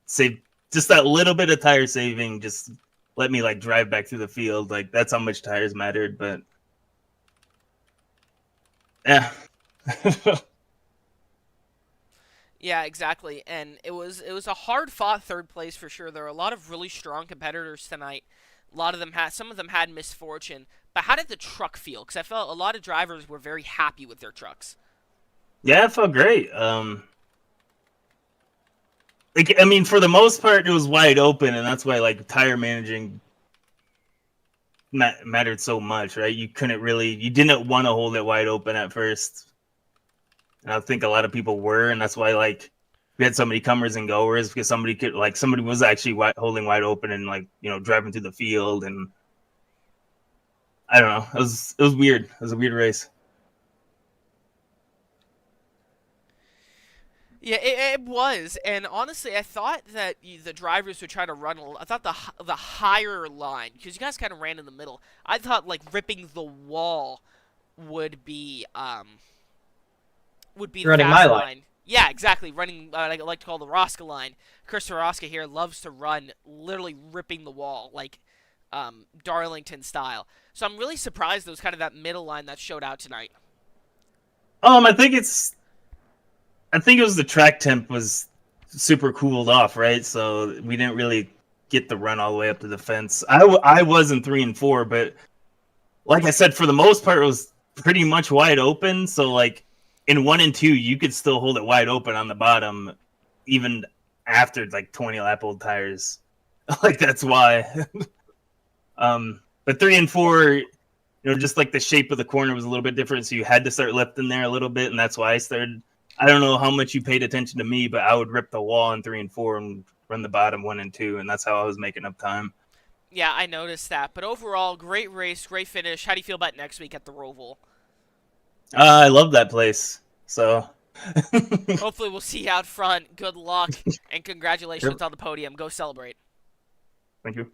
saved just that little bit of tire saving, just let me drive back through the field. That's how much tires mattered. But yeah. Yeah, exactly. And it was a hard fought third place for sure. There were a lot of really strong competitors tonight. Some of them had misfortune. But how did the truck feel? Because I felt a lot of drivers were very happy with their trucks. Yeah, it felt great. For the most part, it was wide open, and that's why tire managing mattered so much, right? You didn't want to hold it wide open at first, and I think a lot of people were, and that's why we had so many comers and goers, because somebody was actually holding wide open and driving through the field, and I don't know, it was weird. It was a weird race. Yeah, it was, and honestly, I thought that the drivers would try to run. I thought the higher line, because you guys kind of ran in the middle. I thought ripping the wall would be the running fast my line. line. Yeah, exactly. Running, I like to call the Rosca line. Christopher Rosca here loves to run, literally ripping the wall, Darlington style. So I'm really surprised there was kind of that middle line that showed out tonight. I think it was the track temp was super cooled off, right? So we didn't really get the run all the way up to the fence. I was in 3 and 4, but like I said, for the most part, it was pretty much wide open. So in 1 and 2, you could still hold it wide open on the bottom, even after 20 lap old tires. That's why. But 3 and 4, just the shape of the corner was a little bit different, so you had to start lifting there a little bit, and that's why I started. I don't know how much you paid attention to me, but I would rip the wall in 3 and 4 and run the bottom 1 and 2, and that's how I was making up time. Yeah, I noticed that. But overall, great race, great finish. How do you feel about next week at the Roval? I love that place. So hopefully we'll see you out front. Good luck, and congratulations on the podium. Go celebrate. Thank you.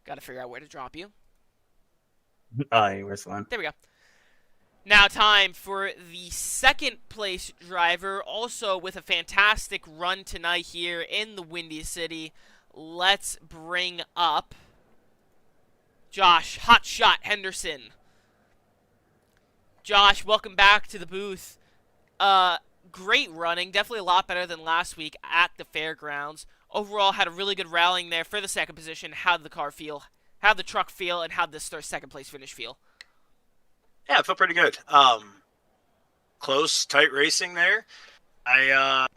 Got to figure out where to drop you. Where's fun? There we go. Now time for the second place driver, also with a fantastic run tonight here in the Windy City. Let's bring up Josh Hotshot Henderson. Josh, welcome back to the booth. Great running, definitely a lot better than last week at the fairgrounds. Overall, had a really good rallying there for the second position. How did the car feel? How did the truck feel? And how did this second place finish feel? Yeah, it felt pretty good. Close, tight racing there. I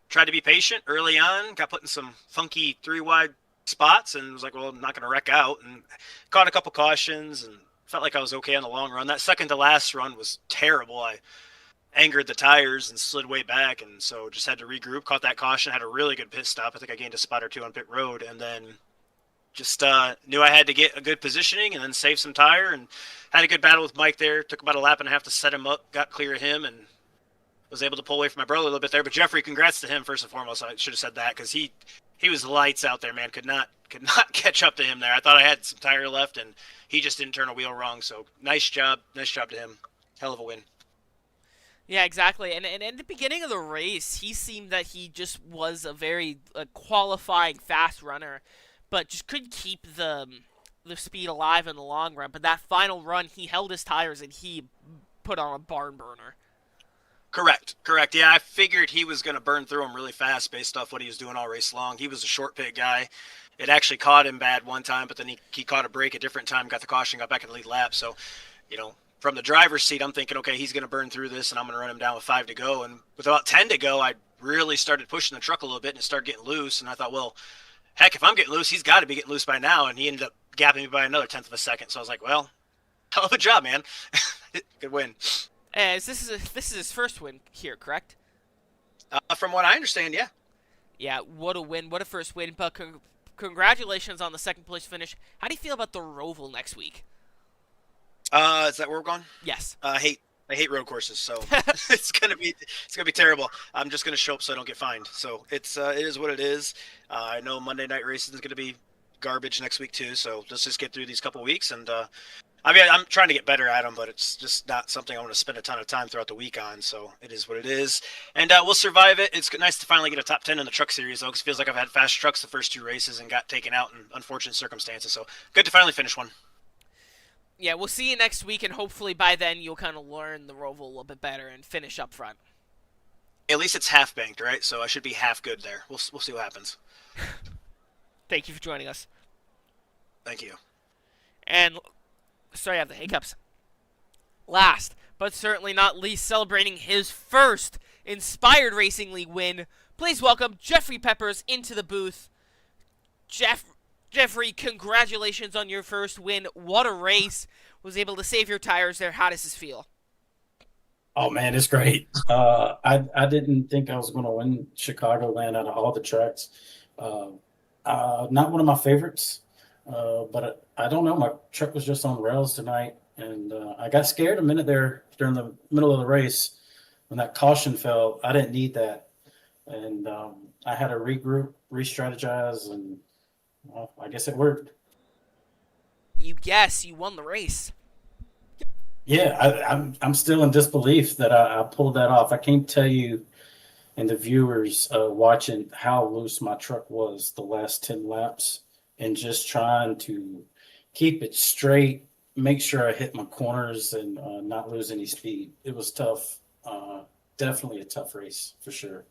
tried to be patient early on, got put in some funky 3-wide spots, and was like, well, I'm not going to wreck out, and caught a couple cautions, and felt like I was okay on the long run. That second to last run was terrible. I angered the tires and slid way back, and so just had to regroup, caught that caution, had a really good pit stop. I think I gained a spot or 2 on pit road, and then just knew I had to get a good positioning and then save some tire, and had a good battle with Mike there. Took about a lap and a half to set him up, got clear of him, and was able to pull away from my brother a little bit there. But Jeffrey, congrats to him first and foremost. I should have said that, because he was lights out there, man. Could not catch up to him there. I thought I had some tire left, and he just didn't turn a wheel wrong. So nice job to him. Hell of a win. Yeah, exactly. And in the beginning of the race, he seemed that he just was a very qualifying fast runner, but just couldn't keep the speed alive in the long run. But that final run, he held his tires and he put on a barn burner. Correct. Yeah, I figured he was going to burn through him really fast based off what he was doing all race long. He was a short pit guy. It actually caught him bad one time, but then he caught a break a different time, got the caution, got back in the lead lap. So, from the driver's seat, I'm thinking, okay, he's going to burn through this, and I'm going to run him down with 5 to go. And with about 10 to go, I really started pushing the truck a little bit, and it started getting loose. And I thought, well, heck, if I'm getting loose, he's got to be getting loose by now. And he ended up gapping me by another 1/10 of a second. So I was like, well, hell of a job, man. Good win. As this is his first win here, correct? From what I understand, yeah. Yeah, what a win, what a first win. But congratulations on the second place finish. How do you feel about the Roval next week? Is that where we're going? Yes. I hate road courses, so it's gonna be terrible. I'm just gonna show up so I don't get fined. So it is what it is. I know Monday night racing is gonna be garbage next week too. So let's just get through these couple weeks, and I mean, I'm trying to get better at them, but it's just not something I want to spend a ton of time throughout the week on. So it is what it is, and we'll survive it. It's nice to finally get a top 10 in the truck series, though, because it feels like I've had fast trucks the first 2 races and got taken out in unfortunate circumstances. So good to finally finish one. Yeah, we'll see you next week, and hopefully by then you'll kind of learn the Roval a little bit better and finish up front. At least it's half banked, right? So I should be half good there. We'll see what happens. Thank you for joining us. Thank you. And sorry I have the hiccups. Last, but certainly not least, celebrating his first Inspired Racing League win, please welcome Jeffrey Peppers into the booth. Jeffrey, congratulations on your first win. What a race. Was able to save your tires there. How does this feel? Oh, man, it's great. I didn't think I was going to win Chicagoland out of all the tracks. Not one of my favorites, but I don't know. My truck was just on rails tonight, and I got scared a minute there during the middle of the race when that caution fell. I didn't need that, and I had to regroup, re-strategize, and well, I guess it worked. You won the race. Yeah, I'm still in disbelief that I pulled that off. I can't tell you and the viewers watching how loose my truck was the last 10 laps, and just trying to keep it straight, make sure I hit my corners and not lose any speed. It was tough. Definitely a tough race for sure.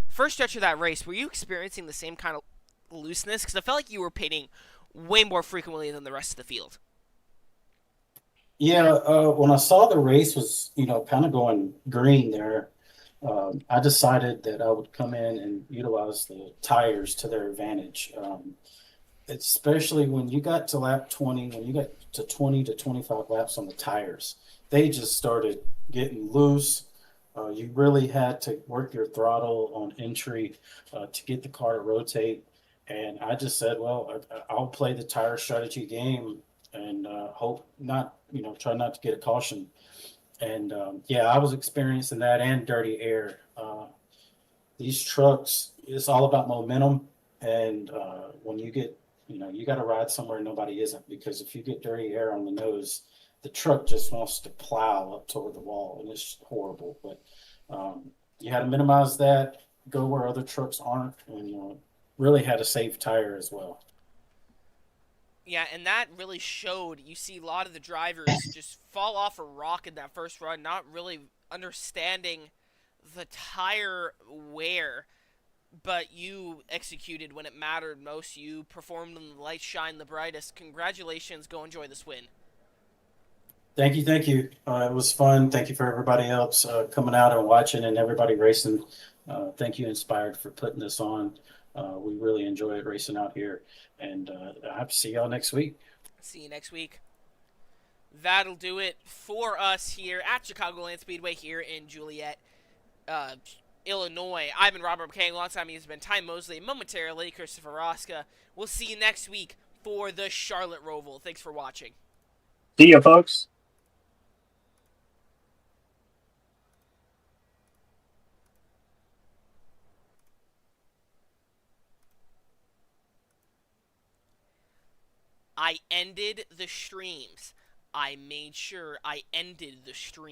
First stretch of that race, were you experiencing the same kind of looseness? Because I felt like you were pitting way more frequently than the rest of the field. Yeah, when I saw the race was, kind of going green there, I decided that I would come in and utilize the tires to their advantage. Especially when you got to lap 20, when you got to 20 to 25 laps on the tires, they just started getting loose. You really had to work your throttle on entry to get the car to rotate. And I just said, well, I'll play the tire strategy game and hope not, try not to get a caution. And yeah, I was experiencing that and dirty air. These trucks, it's all about momentum. And when you get, you got to ride somewhere nobody isn't, because if you get dirty air on the nose, the truck just wants to plow up toward the wall, and it's horrible. But you had to minimize that, go where other trucks aren't, and really had a safe tire as well. Yeah, and that really showed. You see a lot of the drivers just fall off a rock in that first run, not really understanding the tire wear. But you executed when it mattered most. You performed when the lights shine the brightest. Congratulations. Go enjoy this win. Thank you. It was fun. Thank you for everybody else coming out and watching, and everybody racing. Thank you, Inspired, for putting this on. We really enjoy it racing out here, and I have to see y'all next week. See you next week. That'll do it for us here at Chicagoland Speedway here in Joliet, Illinois. I've been Robert McKay. Alongside me has been Ty Mosley. Momentarily, Christopher Rosca. We'll see you next week for the Charlotte Roval. Thanks for watching. See ya, folks. I ended the streams. I made sure I ended the stream.